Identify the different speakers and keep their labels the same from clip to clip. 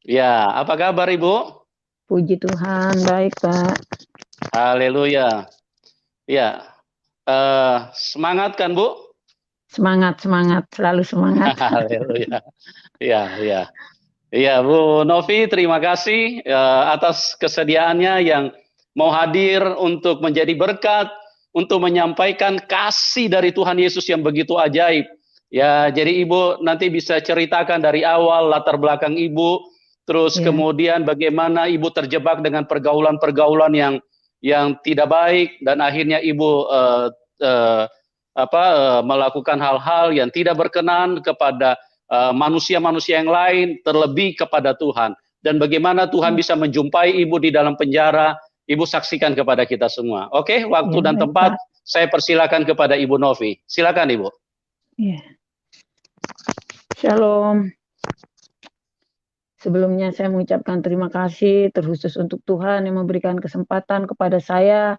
Speaker 1: Ya, apa kabar Ibu?
Speaker 2: Puji Tuhan, baik Pak.
Speaker 1: Haleluya. Ya, semangat kan Bu?
Speaker 2: Semangat, semangat, selalu semangat.
Speaker 1: Haleluya. Ya, ya. Iya, Bu Novi, terima kasih atas kesediaannya yang mau hadir untuk menjadi berkat, untuk menyampaikan kasih dari Tuhan Yesus yang begitu ajaib. Ya, jadi Ibu nanti bisa ceritakan dari awal latar belakang Ibu, terus
Speaker 2: Ya,
Speaker 1: kemudian bagaimana Ibu terjebak dengan pergaulan-pergaulan yang tidak baik dan akhirnya Ibu eh, melakukan hal-hal yang tidak berkenan kepada manusia-manusia yang lain, terlebih kepada Tuhan. Dan bagaimana Tuhan
Speaker 2: ya,
Speaker 1: bisa menjumpai Ibu di dalam penjara, Ibu saksikan kepada kita semua. Oke, waktu
Speaker 2: ya,
Speaker 1: dan
Speaker 2: baik
Speaker 1: tempat
Speaker 2: Pak.
Speaker 1: saya persilakan kepada Ibu Novi. Silakan Ibu.
Speaker 2: Ya, Shalom. Sebelumnya saya mengucapkan terima kasih terkhusus untuk Tuhan yang memberikan kesempatan kepada saya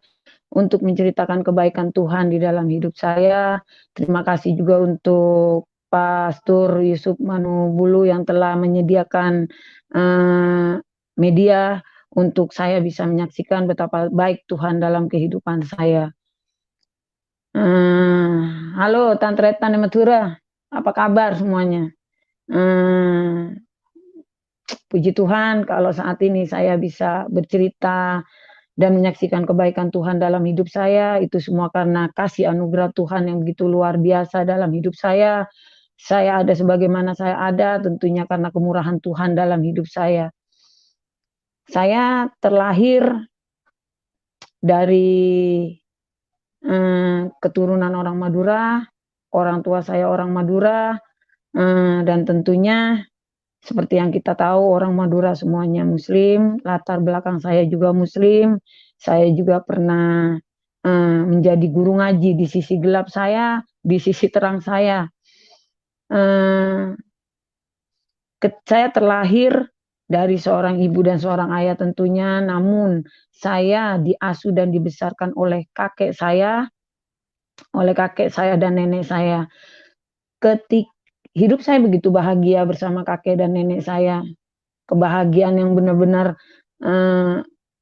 Speaker 2: untuk menceritakan kebaikan Tuhan di dalam hidup saya. Terima kasih juga untuk Pastor Yusuf Manubulu yang telah menyediakan media untuk saya bisa menyaksikan betapa baik Tuhan dalam kehidupan saya. Halo Tante Retan dan Matura, apa kabar semuanya? Hmm, Puji Tuhan kalau saat ini saya bisa bercerita dan menyaksikan kebaikan Tuhan dalam hidup saya, itu semua karena kasih anugerah Tuhan yang begitu luar biasa dalam hidup saya. Saya ada sebagaimana saya ada, tentunya karena kemurahan Tuhan dalam hidup saya. Saya terlahir dari keturunan orang Madura, orang tua saya orang Madura, dan tentunya seperti yang kita tahu orang Madura semuanya Muslim, latar belakang saya juga Muslim, saya juga pernah menjadi guru ngaji di sisi gelap saya, di sisi terang saya. Saya terlahir dari seorang ibu dan seorang ayah tentunya, namun saya diasuh dan dibesarkan oleh kakek saya dan nenek saya. Hidup saya begitu bahagia bersama kakek dan nenek saya. Kebahagiaan yang benar-benar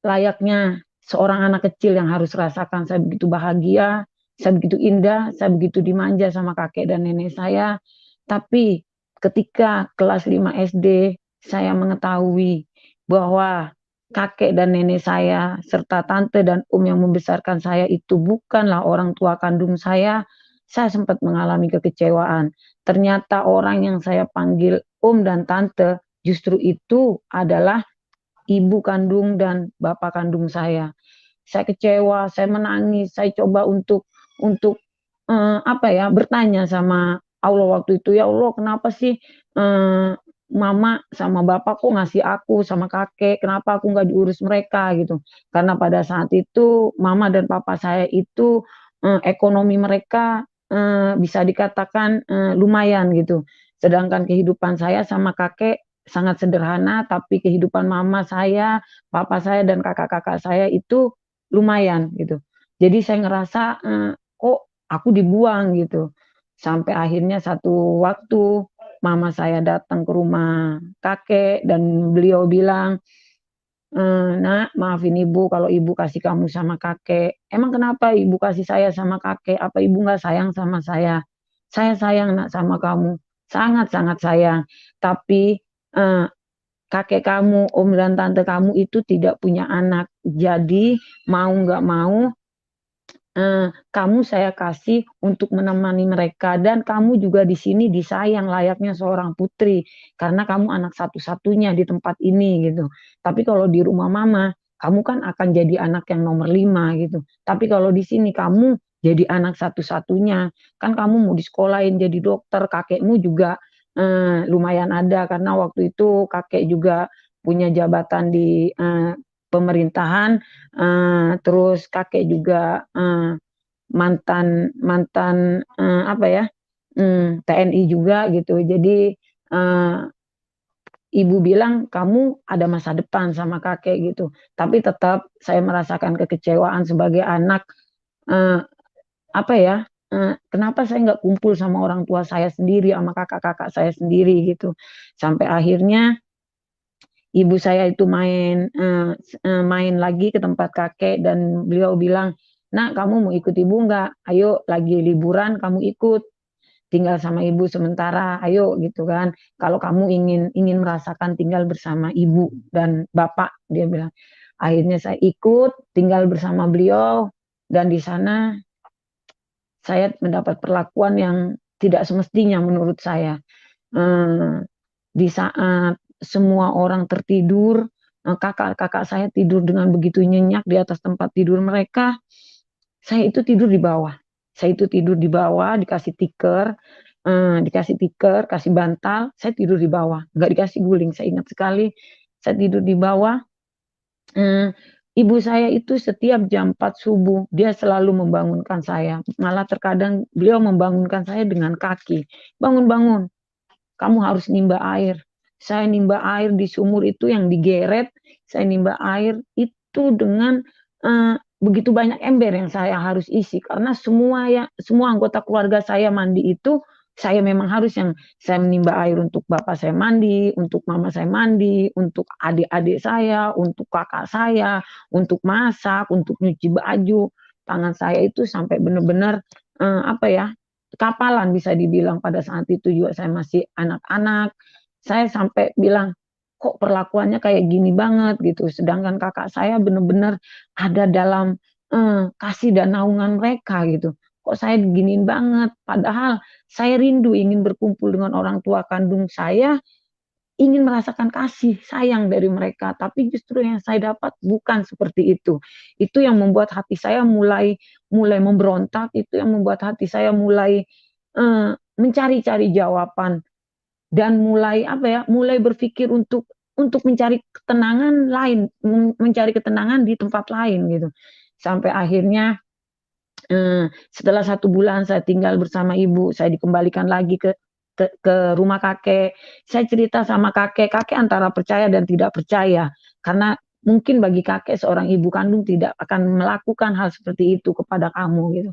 Speaker 2: layaknya seorang anak kecil yang harus rasakan. Saya begitu bahagia, saya begitu indah, saya begitu dimanja sama kakek dan nenek saya. Tapi ketika kelas 5 SD, saya mengetahui bahwa kakek dan nenek saya serta tante dan om yang membesarkan saya itu bukanlah orang tua kandung saya sempat mengalami kekecewaan. Ternyata orang yang saya panggil om dan tante justru itu adalah ibu kandung dan bapak kandung saya. Saya kecewa, saya menangis, saya coba untuk bertanya sama Allah waktu itu, ya Allah kenapa sih mama sama bapak kok ngasih aku sama kakek, kenapa aku nggak diurus mereka gitu. Karena pada saat itu mama dan papa saya itu ekonomi mereka bisa dikatakan lumayan gitu. Sedangkan kehidupan saya sama kakek sangat sederhana, tapi kehidupan mama saya, papa saya dan kakak-kakak saya itu lumayan gitu. Jadi saya ngerasa kok aku dibuang gitu. Sampai akhirnya satu waktu mama saya datang ke rumah kakek dan beliau bilang, nak maafin ibu kalau ibu kasih kamu sama kakek. Emang kenapa ibu kasih saya sama kakek? Apa ibu nggak sayang sama saya? Saya sayang nak sama kamu, sangat-sangat sayang. Tapi eh, kakek kamu, om dan tante kamu itu tidak punya anak. Jadi mau nggak mau kamu saya kasih untuk menemani mereka dan kamu juga di sini disayang layaknya seorang putri karena kamu anak satu-satunya di tempat ini gitu. Tapi kalau di rumah mama, kamu kan akan jadi anak yang nomor 5 gitu. Tapi kalau di sini kamu jadi anak satu-satunya, kan kamu mau disekolahin jadi dokter, kakekmu juga lumayan ada karena waktu itu kakek juga punya jabatan di pemerintahan, terus kakek juga mantan mantan TNI juga gitu. Jadi eh, ibu bilang kamu ada masa depan sama kakek gitu. Tapi tetap saya merasakan kekecewaan sebagai anak. eh, Kenapa saya nggak kumpul sama orang tua saya sendiri, sama kakak-kakak saya sendiri gitu. Sampai akhirnya ibu saya itu main lagi ke tempat kakek dan beliau bilang, "Nak, kamu mau ikut ibu nggak? Ayo, lagi liburan kamu ikut, tinggal sama ibu sementara, ayo," gitu kan. "Kalau kamu ingin merasakan tinggal bersama ibu dan bapak," dia bilang. Akhirnya saya ikut tinggal bersama beliau dan di sana saya mendapat perlakuan yang tidak semestinya menurut saya. Eh, di saat semua orang tertidur, kakak-kakak saya tidur dengan begitu nyenyak di atas tempat tidur mereka, saya itu tidur di bawah. Saya itu tidur di bawah, dikasih tiker, kasih bantal, saya tidur di bawah, nggak dikasih guling. Saya ingat sekali, saya tidur di bawah. Eh, Ibu saya itu setiap jam 4 subuh, dia selalu membangunkan saya. Malah terkadang beliau membangunkan saya dengan kaki. "Bangun, bangun, kamu harus nimba air." Saya nimba air di sumur itu yang digeret, saya nimba air itu dengan begitu banyak ember yang saya harus isi karena semua anggota keluarga saya mandi itu saya memang harus yang saya menimba air untuk bapak saya mandi, untuk mama saya mandi, untuk adik-adik saya, untuk kakak saya, untuk masak, untuk nyuci baju. Tangan saya itu sampai benar-benar apa ya, kapalan bisa dibilang pada saat itu juga saya masih anak-anak. Saya sampai bilang, kok perlakuannya kayak gini banget gitu. Sedangkan kakak saya benar-benar ada dalam kasih dan naungan mereka gitu. Kok saya diginiin banget? Padahal saya rindu ingin berkumpul dengan orang tua kandung saya, ingin merasakan kasih sayang dari mereka, tapi justru yang saya dapat bukan seperti itu. Itu yang membuat hati saya mulai mulai memberontak, itu yang membuat hati saya mulai mencari-cari jawaban dan mulai apa ya, mulai berpikir untuk mencari ketenangan lain, mencari ketenangan di tempat lain gitu. Sampai akhirnya setelah 1 bulan saya tinggal bersama ibu, saya dikembalikan lagi ke rumah kakek. Saya cerita sama kakek, kakek antara percaya dan tidak percaya. Karena mungkin bagi kakek seorang ibu kandung tidak akan melakukan hal seperti itu kepada kamu gitu.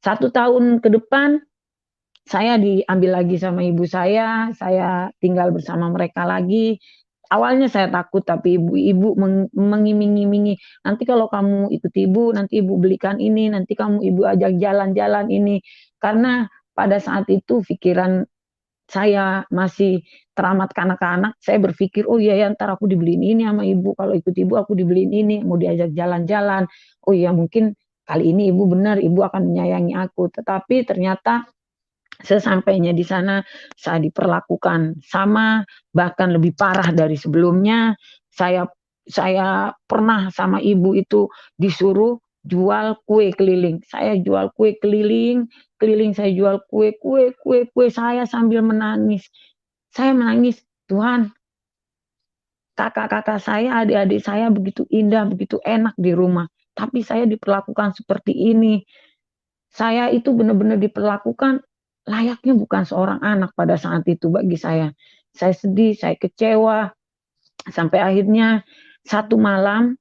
Speaker 2: 1 tahun ke depan saya diambil lagi sama ibu saya tinggal bersama mereka lagi. Awalnya saya takut, tapi ibu-ibu mengiming-imingi, "Nanti kalau kamu ikut ibu, nanti ibu belikan ini, nanti kamu ibu ajak jalan-jalan ini." Karena pada saat itu pikiran saya masih teramat kanak-kanak, saya berpikir, "Oh iya ya, ntar aku dibeliin ini sama ibu, kalau ikut ibu aku dibeliin ini, mau diajak jalan-jalan. Oh iya mungkin kali ini ibu benar, ibu akan menyayangi aku." Tetapi ternyata sesampainya di sana, saya diperlakukan sama, bahkan lebih parah dari sebelumnya. Saya saya pernah sama ibu itu disuruh jual kue keliling. Saya jual kue keliling, keliling saya jual kue, kue, kue, kue, saya sambil menangis. Saya menangis, "Tuhan, kakak-kakak saya, adik-adik saya begitu indah, begitu enak di rumah, tapi saya diperlakukan seperti ini." Saya itu benar-benar diperlakukan layaknya bukan seorang anak pada saat itu bagi saya. Saya sedih, saya kecewa, sampai akhirnya 1 malam,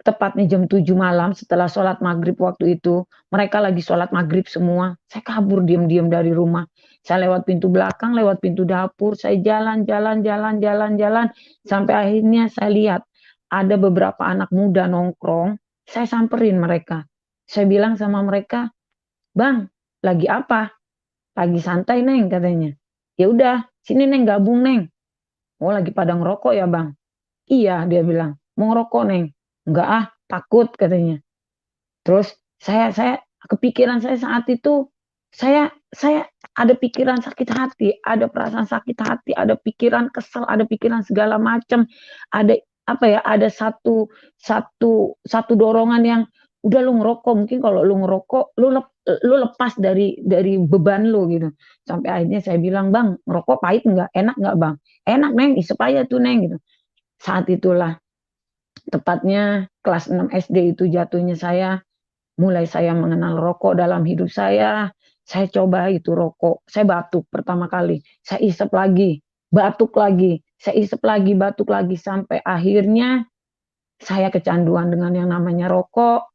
Speaker 2: tepatnya jam 7 malam setelah sholat maghrib waktu itu, mereka lagi sholat maghrib semua, saya kabur diam-diam dari rumah. Saya lewat pintu belakang, lewat pintu dapur, saya jalan, jalan, jalan, jalan, jalan, sampai akhirnya saya lihat ada beberapa anak muda nongkrong, saya samperin mereka. Saya bilang sama mereka, "Bang, lagi apa?" "Lagi santai, Neng," katanya. "Ya udah, sini Neng, gabung Neng." "Oh, lagi pada ngerokok ya, Bang?" "Iya," dia bilang. "Mau ngerokok, Neng?" "Enggak ah, takut," katanya. Terus saya kepikiran saya saat itu, saya ada pikiran sakit hati, ada perasaan sakit hati, ada pikiran kesel, ada pikiran segala macam, ada apa ya, ada satu satu satu dorongan yang, "Udah lu ngerokok, mungkin kalau lu ngerokok lu lepas dari beban lu," gitu. Sampai akhirnya saya bilang, "Bang, ngerokok pahit nggak? Enak nggak, Bang?" "Enak, Neng, isep aja tuh, Neng," gitu. Saat itulah, tepatnya kelas 6 SD itu jatuhnya saya mengenal rokok dalam hidup saya coba itu rokok, saya batuk pertama kali, saya isep lagi, batuk lagi, saya isep lagi, batuk lagi, sampai akhirnya saya kecanduan dengan yang namanya rokok.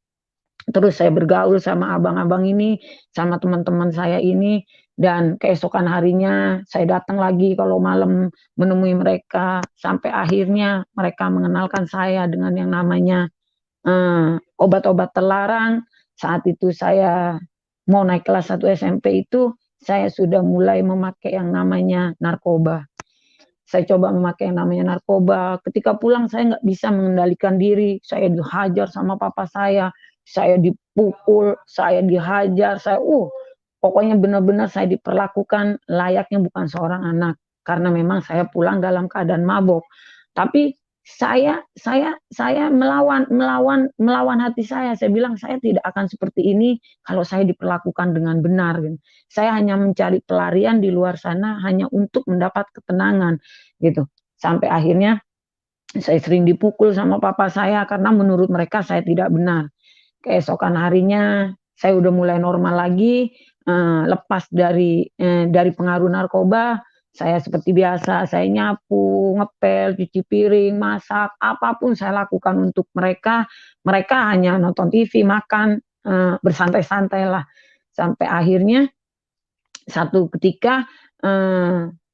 Speaker 2: Terus saya bergaul sama abang-abang ini, sama teman-teman saya ini. Dan keesokan harinya saya datang lagi kalau malam menemui mereka, sampai akhirnya mereka mengenalkan saya dengan yang namanya obat-obat terlarang. Saat itu saya mau naik kelas 1 SMP itu, saya sudah mulai memakai yang namanya narkoba. Saya coba memakai yang namanya narkoba. Ketika pulang saya nggak bisa mengendalikan diri. Saya dihajar sama papa saya dipukul, saya dihajar, pokoknya benar-benar saya diperlakukan layaknya bukan seorang anak. Karena memang saya pulang dalam keadaan mabok. Tapi saya melawan hati saya. Saya bilang saya tidak akan seperti ini kalau saya diperlakukan dengan benar. Saya hanya mencari pelarian di luar sana hanya untuk mendapat ketenangan gitu. Sampai akhirnya saya sering dipukul sama papa saya karena menurut mereka saya tidak benar. Keesokan harinya saya udah mulai normal lagi, lepas dari pengaruh narkoba. Saya seperti biasa, saya nyapu, ngepel, cuci piring, masak, apapun saya lakukan untuk mereka. Mereka hanya nonton TV, makan, bersantai-santai lah. Sampai akhirnya satu ketika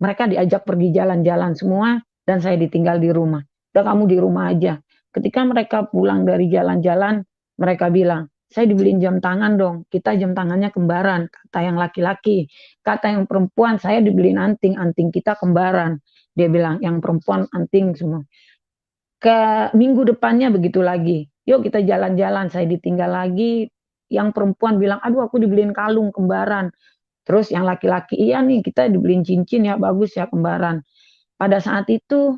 Speaker 2: mereka diajak pergi jalan-jalan semua dan saya ditinggal di rumah. Udah kamu di rumah aja. Ketika mereka pulang dari jalan-jalan, mereka bilang, saya dibeliin jam tangan dong. Kita jam tangannya kembaran, kata yang laki-laki. Kata yang perempuan, saya dibeliin anting, anting kita kembaran. Dia bilang, yang perempuan anting semua. Ke minggu depannya begitu lagi. Yuk kita jalan-jalan, saya ditinggal lagi. Yang perempuan bilang, aduh aku dibeliin kalung kembaran. Terus yang laki-laki, iya nih kita dibeliin cincin ya, bagus ya kembaran. Pada saat itu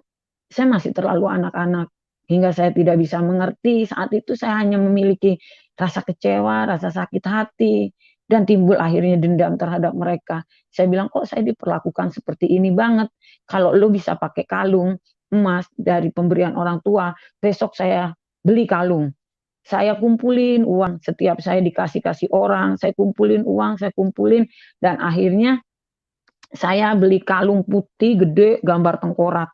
Speaker 2: saya masih terlalu anak-anak hingga saya tidak bisa mengerti. Saat itu saya hanya memiliki rasa kecewa, rasa sakit hati, dan timbul akhirnya dendam terhadap mereka. Saya bilang, kok saya diperlakukan seperti ini banget. Kalau lo bisa pakai kalung emas dari pemberian orang tua, besok saya beli kalung. Saya kumpulin uang, setiap saya dikasih-kasih orang, saya kumpulin uang, saya kumpulin, dan akhirnya saya beli kalung putih gede gambar tengkorak.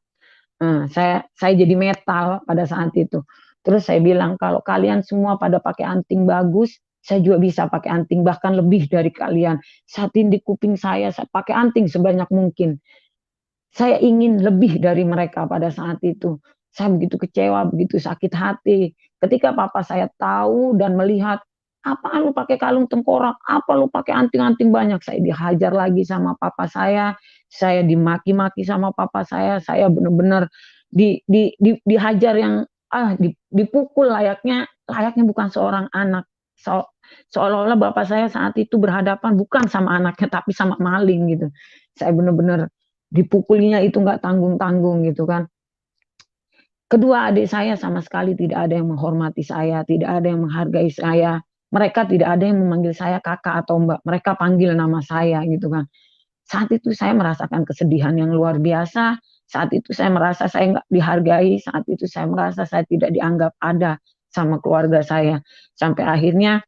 Speaker 2: Saya jadi metal pada saat itu. Terus saya bilang kalau kalian semua pada pakai anting bagus, saya juga bisa pakai anting bahkan lebih dari kalian. Satin di kuping saya pakai anting sebanyak mungkin. Saya ingin lebih dari mereka pada saat itu. Saya begitu kecewa, begitu sakit hati. Ketika papa saya tahu dan melihat, apa lu pakai kalung tengkorak, apa lu pakai anting-anting banyak, saya dihajar lagi sama papa saya dimaki-maki sama papa saya benar-benar dihajar yang dipukul layaknya bukan seorang anak. Seolah-olah bapak saya saat itu berhadapan bukan sama anaknya tapi sama maling gitu. Saya benar-benar dipukulinya itu nggak tanggung-tanggung gitu kan. Kedua adik saya sama sekali tidak ada yang menghormati saya, tidak ada yang menghargai saya. Mereka tidak ada yang memanggil saya kakak atau mbak. Mereka panggil nama saya gitu kan. Saat itu saya merasakan kesedihan yang luar biasa. Saat itu saya merasa saya nggak dihargai. Saat itu saya merasa saya tidak dianggap ada sama keluarga saya. Sampai akhirnya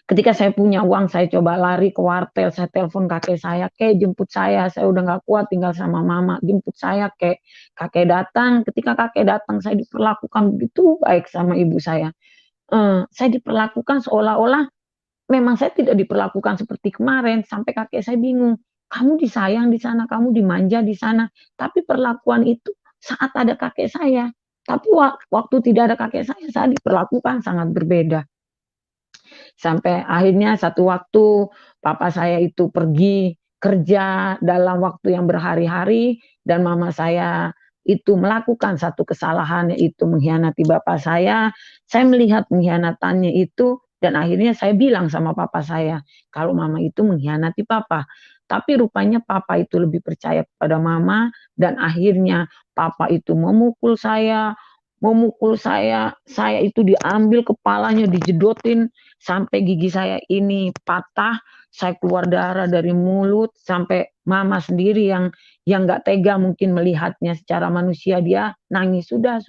Speaker 2: ketika saya punya uang, saya coba lari ke wartel, saya telepon kakek saya, "Kek, jemput saya udah nggak kuat tinggal sama mama, jemput saya, Kek." Kakek datang, ketika kakek datang, saya diperlakukan begitu baik sama ibu saya. Saya diperlakukan seolah-olah memang saya tidak diperlakukan seperti kemarin, sampai kakek saya bingung, "Kamu disayang di sana, kamu dimanja di sana." Tapi perlakuan itu saat ada kakek saya, tapi waktu tidak ada kakek saya diperlakukan sangat berbeda. Sampai akhirnya satu waktu papa saya itu pergi kerja dalam waktu yang berhari-hari dan mama saya itu melakukan satu kesalahan yaitu mengkhianati bapak saya. Saya melihat pengkhianatannya itu dan akhirnya saya bilang sama papa saya kalau mama itu mengkhianati papa. Tapi rupanya papa itu lebih percaya kepada mama dan akhirnya papa itu memukul saya itu diambil kepalanya, dijedotin sampai gigi saya ini patah, saya keluar darah dari mulut, sampai mama sendiri yang nggak tega mungkin melihatnya secara manusia, dia nangis, sudah,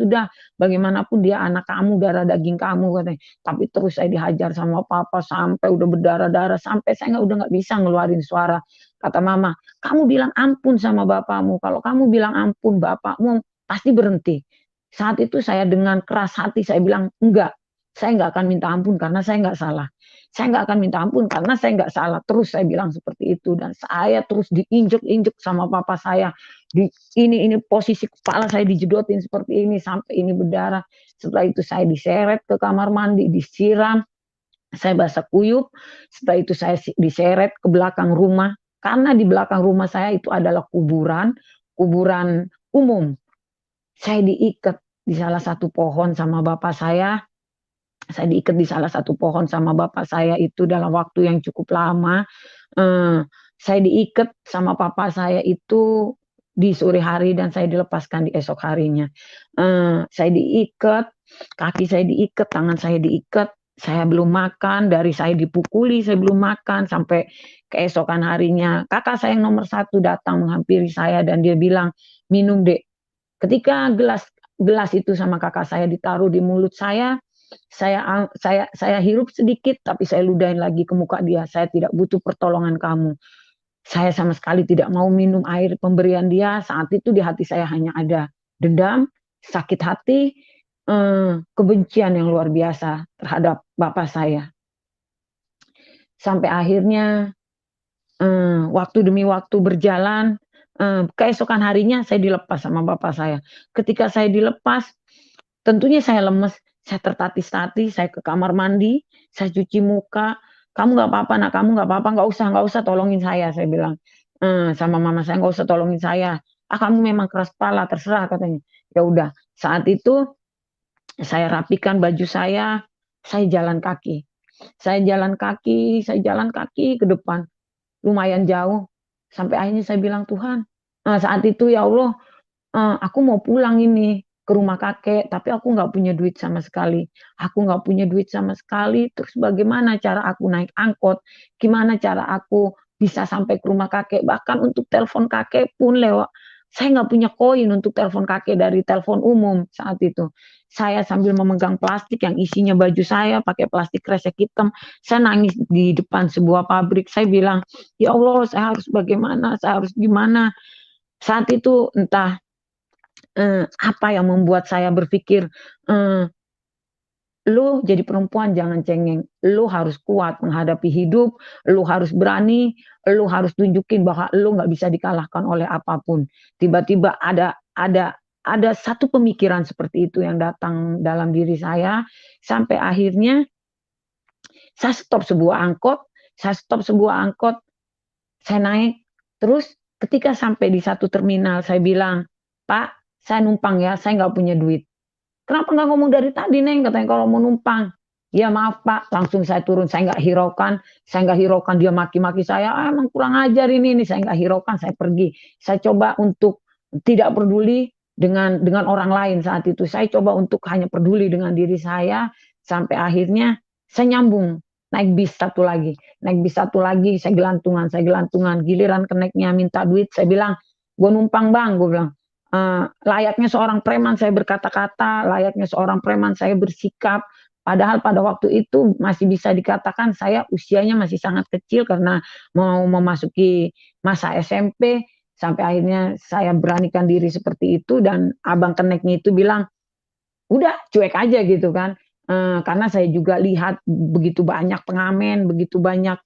Speaker 2: bagaimanapun dia anak kamu, darah daging kamu katanya. Tapi terus saya dihajar sama papa sampai udah berdarah-darah, sampai saya udah nggak bisa ngeluarin suara. Kata mama, kamu bilang ampun sama bapakmu, kalau kamu bilang ampun bapakmu pasti berhenti. Saat itu saya dengan keras hati saya bilang enggak. Saya nggak akan minta ampun karena saya nggak salah. Saya nggak akan minta ampun karena saya nggak salah. Terus saya bilang seperti itu. Dan saya terus diinjek-injek sama papa saya. Di, ini posisi kepala saya dijedotin seperti ini sampai ini berdarah. Setelah itu saya diseret ke kamar mandi, disiram. Saya basah kuyup. Setelah itu saya diseret ke belakang rumah. Karena di belakang rumah saya itu adalah kuburan. Kuburan umum. Saya diikat di salah satu pohon sama bapak saya. Saya diikat di salah satu pohon sama bapak saya itu dalam waktu yang cukup lama. Saya diikat sama papa saya itu di sore hari dan saya dilepaskan di esok harinya. Saya diikat, kaki saya diikat, tangan saya diikat, saya belum makan, dari saya dipukuli, saya belum makan sampai keesokan harinya. Kakak saya yang nomor satu datang menghampiri saya dan dia bilang, minum dek. Ketika gelas itu sama kakak saya ditaruh di mulut saya hirup sedikit tapi saya ludahin lagi ke muka dia. Saya tidak butuh pertolongan kamu. Saya sama sekali tidak mau minum air pemberian dia. Saat itu di hati saya hanya ada dendam, sakit hati, kebencian yang luar biasa terhadap bapak saya. Sampai akhirnya waktu demi waktu berjalan, keesokan harinya saya dilepas sama bapak saya. Ketika saya dilepas, tentunya saya lemes, saya tertatih-tatih, saya ke kamar mandi, saya cuci muka. Kamu nggak apa-apa, nak, kamu nggak apa-apa, nggak usah tolongin saya bilang sama mama saya, nggak usah tolongin saya. Ah, kamu memang keras kepala, terserah katanya. Ya udah, saat itu saya rapikan baju saya jalan kaki. Saya jalan kaki ke depan, lumayan jauh. Sampai akhirnya saya bilang, Tuhan, saat itu ya Allah, aku mau pulang ini ke rumah kakek, tapi aku nggak punya duit sama sekali. Aku nggak punya duit sama sekali. Terus bagaimana cara aku naik angkot? Gimana cara aku bisa sampai ke rumah kakek? Bahkan untuk telepon kakek pun lewat. Saya nggak punya koin untuk telepon kakek dari telepon umum saat itu. Saya sambil memegang plastik yang isinya baju saya, pakai plastik kresek hitam. Saya nangis di depan sebuah pabrik. Saya bilang, ya Allah, saya harus bagaimana? Saya harus gimana? Saat itu entah apa yang membuat saya berpikir, lu jadi perempuan jangan cengeng, lu harus kuat menghadapi hidup, lu harus berani, lu harus tunjukin bahwa lu nggak bisa dikalahkan oleh apapun. Tiba-tiba ada satu pemikiran seperti itu yang datang dalam diri saya, sampai akhirnya saya stop sebuah angkot, saya naik, terus ketika sampai di satu terminal, saya bilang, Pak, saya numpang ya, saya nggak punya duit. Kenapa nggak ngomong dari tadi, Neng? Katanya kalau mau numpang. Ya maaf Pak, langsung saya turun, saya nggak hiraukan, dia maki-maki saya, emang kurang ajar ini, saya nggak hiraukan, saya pergi. Saya coba untuk tidak peduli dengan orang lain saat itu. Saya coba untuk hanya peduli dengan diri saya, sampai akhirnya saya nyambung, naik bis satu lagi, saya gelantungan, giliran kenaiknya minta duit, saya bilang, gue numpang bang, gue bilang, layaknya seorang preman saya berkata-kata, layaknya seorang preman saya bersikap. Padahal pada waktu itu masih bisa dikatakan saya usianya masih sangat kecil karena mau memasuki masa SMP. Sampai akhirnya saya beranikan diri seperti itu dan abang keneknya itu bilang, udah cuek aja gitu kan. Karena saya juga lihat begitu banyak pengamen, begitu banyak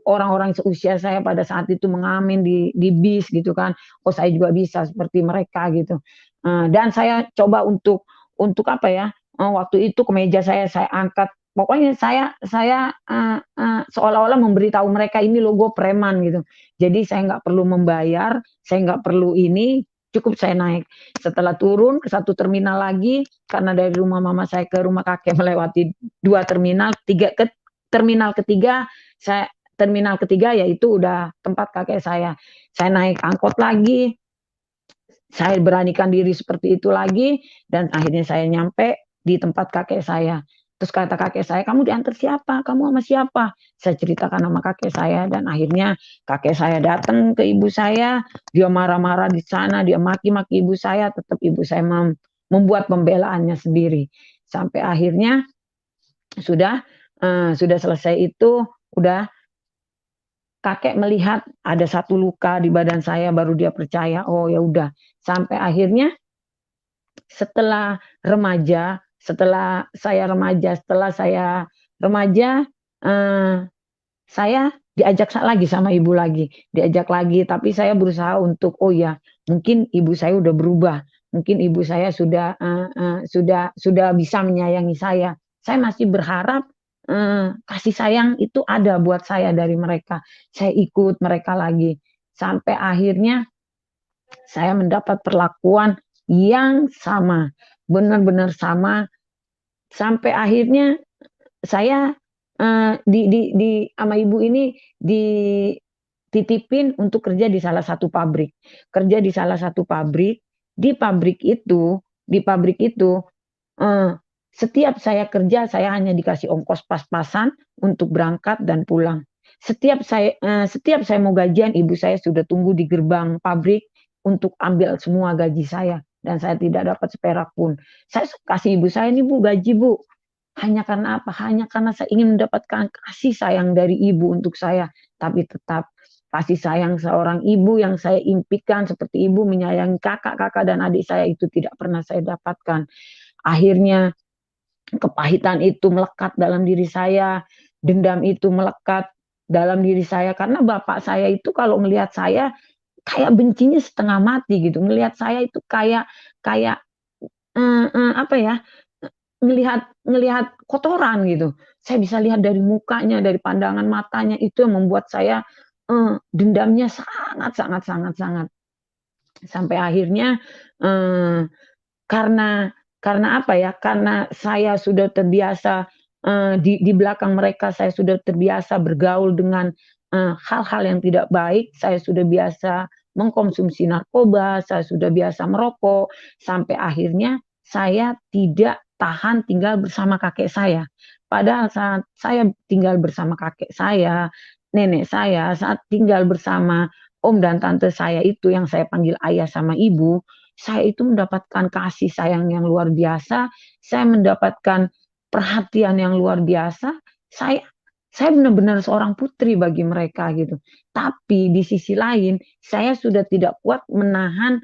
Speaker 2: orang-orang seusia saya pada saat itu mengamen di bis gitu kan. Oh saya juga bisa seperti mereka gitu. Dan saya coba untuk apa ya? Waktu itu kemeja saya angkat. Pokoknya saya seolah-olah memberitahu mereka ini logo preman gitu. Jadi saya nggak perlu membayar, saya nggak perlu ini, cukup saya naik. Setelah turun ke satu terminal lagi, karena dari rumah mama saya ke rumah kakek melewati dua terminal, ke terminal ketiga, terminal ketiga yaitu udah tempat kakek saya. Saya naik angkot lagi, saya beranikan diri seperti itu lagi, dan akhirnya saya nyampe di tempat kakek saya. Terus kata kakek saya, kamu diantar siapa? Kamu sama siapa? Saya ceritakan sama kakek saya, dan akhirnya kakek saya datang ke ibu saya, dia marah-marah di sana, dia maki-maki ibu saya, tetap ibu saya membuat pembelaannya sendiri. Sampai akhirnya sudah sudah selesai itu, udah kakek melihat ada satu luka di badan saya, baru dia percaya, oh ya udah. Sampai akhirnya setelah remaja, setelah saya remaja, saya diajak lagi sama ibu lagi, diajak lagi, tapi saya berusaha untuk, oh ya, mungkin ibu saya udah berubah, mungkin ibu saya sudah bisa menyayangi saya. Saya masih berharap kasih sayang itu ada buat saya dari mereka. Saya ikut mereka lagi, sampai akhirnya saya mendapat perlakuan yang sama, benar-benar sama, sampai akhirnya saya sama ibu ini dititipin untuk kerja di salah satu pabrik. Kerja di salah satu pabrik, di pabrik itu eh, setiap saya kerja saya hanya dikasih ongkos pas-pasan untuk berangkat dan pulang. Setiap saya mau gajian, ibu saya sudah tunggu di gerbang pabrik untuk ambil semua gaji saya dan saya tidak dapat seperak pun. Saya kasih ibu saya, ini Bu gaji Bu. Hanya karena apa? Hanya karena saya ingin mendapatkan kasih sayang dari ibu untuk saya. Tapi tetap kasih sayang seorang ibu yang saya impikan seperti ibu menyayangi kakak-kakak dan adik saya itu tidak pernah saya dapatkan. Akhirnya kepahitan itu melekat dalam diri saya, dendam itu melekat dalam diri saya karena bapak saya itu kalau melihat saya kayak bencinya setengah mati gitu. Melihat saya itu kayak kayak apa ya? Ngelihat ngelihat kotoran gitu. Saya bisa lihat dari mukanya, dari pandangan matanya itu yang membuat saya dendamnya sangat sangat sangat sangat. Sampai akhirnya eh, karena karena apa ya? Karena saya sudah terbiasa di belakang mereka, saya sudah terbiasa bergaul dengan hal-hal yang tidak baik. Saya sudah biasa mengkonsumsi narkoba, saya sudah biasa merokok, sampai akhirnya saya tidak tahan tinggal bersama kakek saya. Padahal saat saya tinggal bersama kakek saya, nenek saya, saat tinggal bersama om dan tante saya itu yang saya panggil ayah sama ibu, saya itu mendapatkan kasih sayang yang luar biasa, saya mendapatkan perhatian yang luar biasa, saya saya benar-benar seorang putri bagi mereka gitu. Tapi di sisi lain, saya sudah tidak kuat menahan,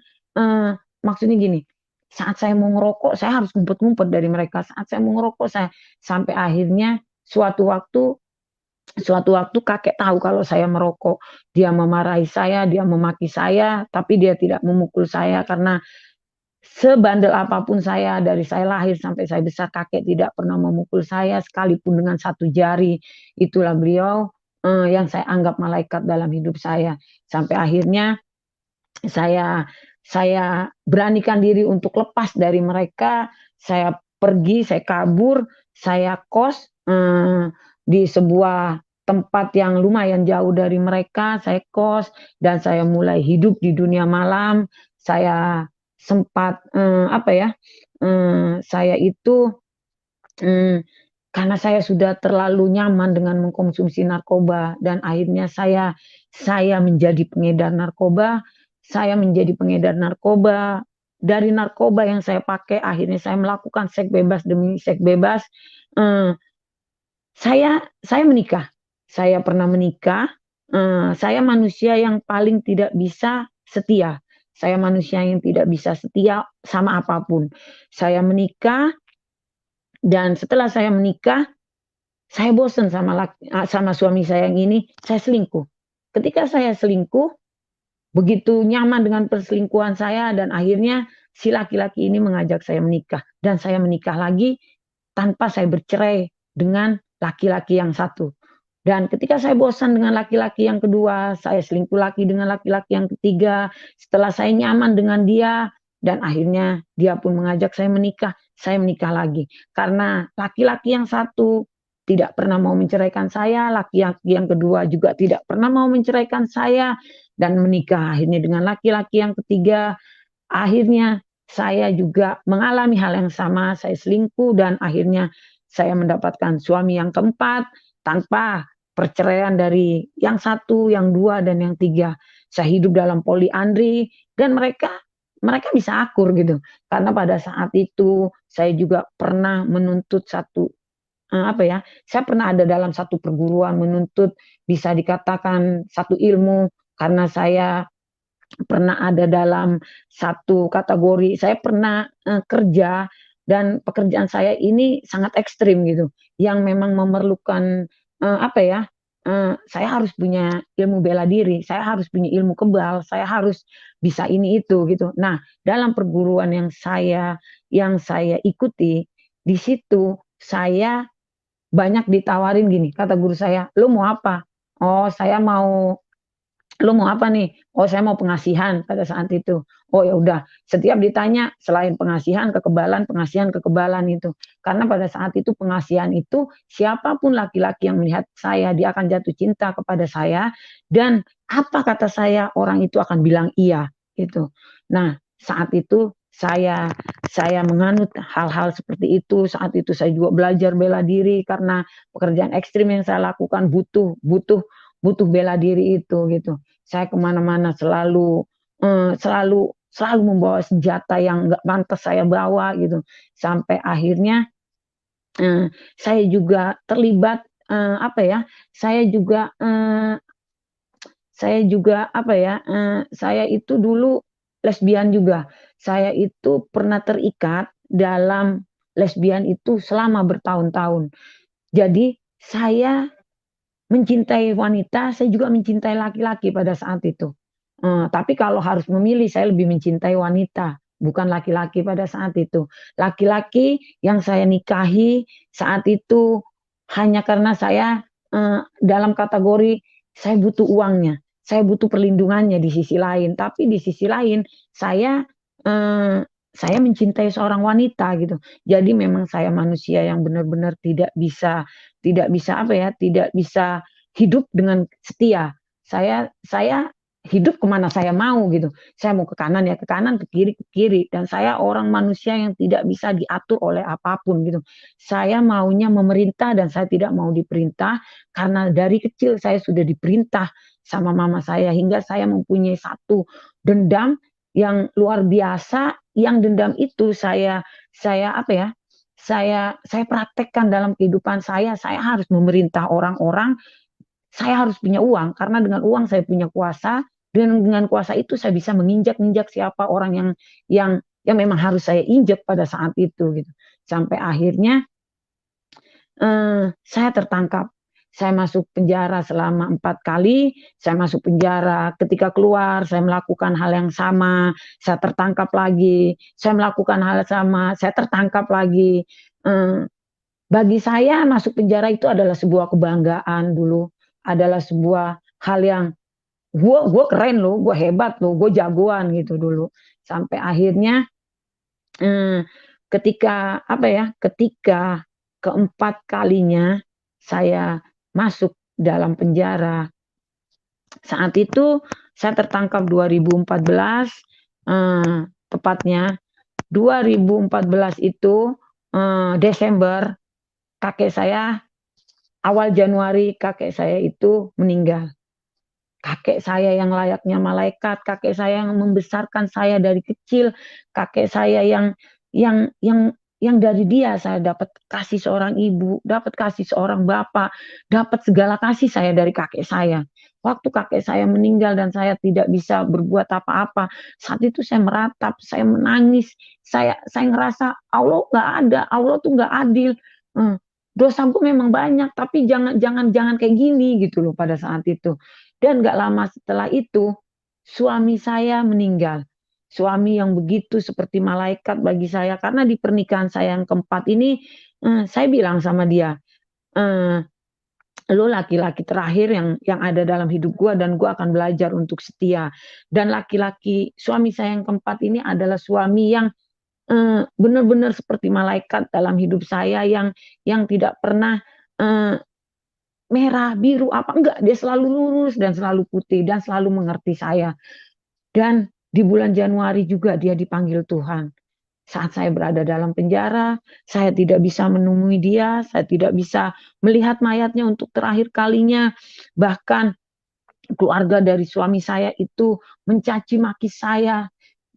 Speaker 2: maksudnya gini, saat saya mau ngerokok, saya harus ngumpet-ngumpet dari mereka. Saat saya mau ngerokok, saya sampai akhirnya suatu waktu kakek tahu kalau saya merokok. Dia memarahi saya, dia memaki saya, tapi dia tidak memukul saya karena sebandel apapun saya, dari saya lahir sampai saya besar, kakek tidak pernah memukul saya sekalipun dengan satu jari. Itulah beliau yang saya anggap malaikat dalam hidup saya. Sampai akhirnya saya saya beranikan diri untuk lepas dari mereka. Saya pergi, saya kabur, saya kos di sebuah tempat yang lumayan jauh dari mereka. Saya kos dan saya mulai hidup di dunia malam. Saya sempat apa ya? Saya itu mm, karena saya sudah terlalu nyaman dengan mengkonsumsi narkoba dan akhirnya saya menjadi pengedar narkoba, saya menjadi pengedar narkoba. Dari narkoba yang saya pakai, akhirnya saya melakukan seks bebas demi seks bebas. Eh, saya menikah, saya pernah menikah. Saya manusia yang paling tidak bisa setia. Saya manusia yang tidak bisa setia sama apapun. Saya menikah dan setelah saya menikah, saya bosan sama suami saya yang ini, saya selingkuh. Ketika saya selingkuh, begitu nyaman dengan perselingkuhan saya dan akhirnya si laki-laki ini mengajak saya menikah dan saya menikah lagi tanpa saya bercerai dengan laki-laki yang satu. Dan ketika saya bosan dengan laki-laki yang kedua, saya selingkuh lagi dengan laki-laki yang ketiga. Setelah saya nyaman dengan dia, dan akhirnya dia pun mengajak saya menikah lagi. Karena laki-laki yang satu tidak pernah mau menceraikan saya, laki-laki yang kedua juga tidak pernah mau menceraikan saya, dan menikah akhirnya dengan laki-laki yang ketiga. Akhirnya saya juga mengalami hal yang sama, saya selingkuh dan akhirnya saya mendapatkan suami yang keempat tanpa perceraian dari yang satu, yang dua, dan yang tiga. Saya hidup dalam poliandri dan mereka mereka bisa akur gitu. Karena pada saat itu saya juga pernah menuntut apa ya? Saya pernah ada dalam satu perguruan menuntut bisa dikatakan satu ilmu karena saya pernah ada dalam satu kategori. Saya pernah kerja dan pekerjaan saya ini sangat ekstrim gitu, yang memang memerlukan apa ya? Saya harus punya ilmu bela diri, saya harus punya ilmu kebal, saya harus bisa ini itu gitu. Nah, dalam perguruan yang saya ikuti, di situ saya banyak ditawarin gini, kata guru saya, "Lu mau apa?" "Oh, saya mau." "Lu mau apa nih?" "Oh, saya mau pengasihan," pada saat itu. Oh, ya udah, setiap ditanya selain pengasihan, kekebalan itu. Karena pada saat itu pengasihan itu siapapun laki-laki yang melihat saya, dia akan jatuh cinta kepada saya dan apa kata saya, orang itu akan bilang iya, gitu. Nah, saat itu saya menganut hal-hal seperti itu. Saat itu saya juga belajar bela diri karena pekerjaan ekstrim yang saya lakukan butuh butuh butuh bela diri itu gitu. Saya kemana-mana selalu membawa senjata yang nggak pantas saya bawa gitu. Sampai akhirnya saya juga terlibat apa ya? Saya juga apa ya? Saya itu dulu lesbian juga. Saya itu pernah terikat dalam lesbian itu selama bertahun-tahun. Jadi saya mencintai wanita, saya juga mencintai laki-laki pada saat itu. Tapi kalau harus memilih, saya lebih mencintai wanita, bukan laki-laki pada saat itu. Laki-laki yang saya nikahi saat itu hanya karena saya dalam kategori saya butuh uangnya, saya butuh perlindungannya di sisi lain. Tapi di sisi lain saya eh, saya mencintai seorang wanita gitu. Jadi memang saya manusia yang benar-benar tidak bisa apa ya, tidak bisa hidup dengan setia. Saya hidup kemana saya mau gitu. Saya mau ke kanan ya ke kanan, ke kiri. Dan saya orang manusia yang tidak bisa diatur oleh apapun gitu. Saya maunya memerintah dan saya tidak mau diperintah karena dari kecil saya sudah diperintah sama mama saya hingga saya mempunyai satu dendam yang luar biasa. Yang dendam itu saya apa ya? Saya praktekkan dalam kehidupan saya harus memerintah orang-orang, saya harus punya uang karena dengan uang saya punya kuasa, dengan kuasa itu saya bisa menginjak-injak siapa orang yang memang harus saya injak pada saat itu gitu. Sampai akhirnya saya tertangkap. Saya masuk penjara selama 4 kali. Saya masuk penjara. Ketika keluar, saya melakukan hal yang sama. Saya tertangkap lagi. Saya melakukan hal yang sama. Saya tertangkap lagi. Bagi saya masuk penjara itu adalah sebuah kebanggaan dulu. Adalah sebuah hal yang gue keren loh, gue hebat loh, gue jagoan gitu dulu. Sampai akhirnya ketika apa ya, ketika keempat kalinya saya masuk dalam penjara. Saat itu saya tertangkap 2014, tepatnya 2014 itu Desember, kakek saya awal Januari kakek saya itu meninggal. Kakek saya yang layaknya malaikat, kakek saya yang membesarkan saya dari kecil, kakek saya yang dari dia saya dapat kasih seorang ibu, dapat kasih seorang bapak, dapat segala kasih saya dari kakek saya. Waktu kakek saya meninggal dan saya tidak bisa berbuat apa-apa, saat itu saya meratap, saya menangis, saya ngerasa Allah nggak ada, Allah tuh nggak adil. Dosaku memang banyak, tapi jangan kayak gini gitu loh pada saat itu. Dan gak lama setelah itu, suami saya meninggal. Suami yang begitu seperti malaikat bagi saya. Karena di pernikahan saya yang keempat ini, saya bilang sama dia, eh, lo laki-laki terakhir yang ada dalam hidup gue dan gue akan belajar untuk setia. Dan laki-laki suami saya yang keempat ini adalah suami yang benar-benar seperti malaikat dalam hidup saya yang tidak pernah eh, merah, biru, apa enggak. Dia selalu lurus dan selalu putih dan selalu mengerti saya. Dan di bulan Januari juga dia dipanggil Tuhan. Saat saya berada dalam penjara, saya tidak bisa menemui dia, saya tidak bisa melihat mayatnya untuk terakhir kalinya. Bahkan keluarga dari suami saya itu mencaci maki saya.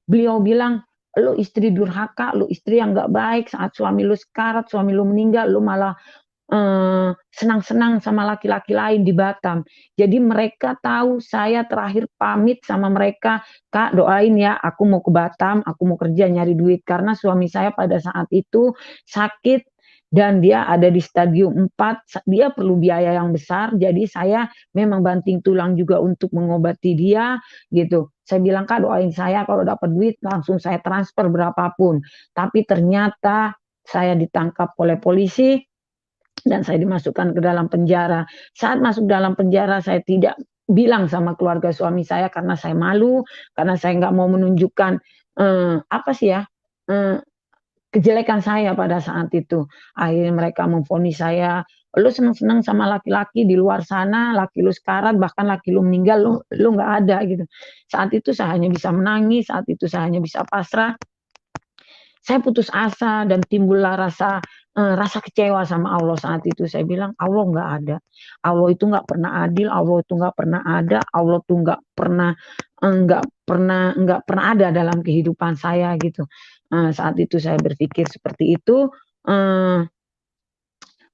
Speaker 2: Beliau bilang, lu istri durhaka, lu istri yang gak baik, saat suami lu sekarat, suami lu meninggal, lu malah senang-senang sama laki-laki lain di Batam. Jadi mereka tahu saya terakhir pamit sama mereka, Kak doain ya, aku mau ke Batam, aku mau kerja nyari duit. Karena suami saya pada saat itu sakit dan dia ada di stadium 4, dia perlu biaya yang besar, jadi saya memang banting tulang juga untuk mengobati dia gitu. Saya bilang, Kak doain saya kalau dapat duit langsung saya transfer berapapun. Tapi ternyata saya ditangkap oleh polisi dan saya dimasukkan ke dalam penjara. Saat masuk dalam penjara saya tidak bilang sama keluarga suami saya karena saya malu, karena saya nggak mau menunjukkan apa sih ya eh, kejelekan saya pada saat itu. Akhirnya mereka memvonis saya, lu seneng-seneng sama laki-laki di luar sana, laki lu sekarat, bahkan laki lu meninggal, lu nggak ada gitu. Saat itu saya hanya bisa menangis, saat itu saya hanya bisa pasrah. Saya putus asa dan timbullah rasa kecewa sama Allah saat itu. Saya bilang Allah nggak ada, Allah itu nggak pernah adil, Allah itu nggak pernah ada, Allah tuh nggak pernah ada dalam kehidupan saya gitu. Saat itu saya berpikir seperti itu. Uh,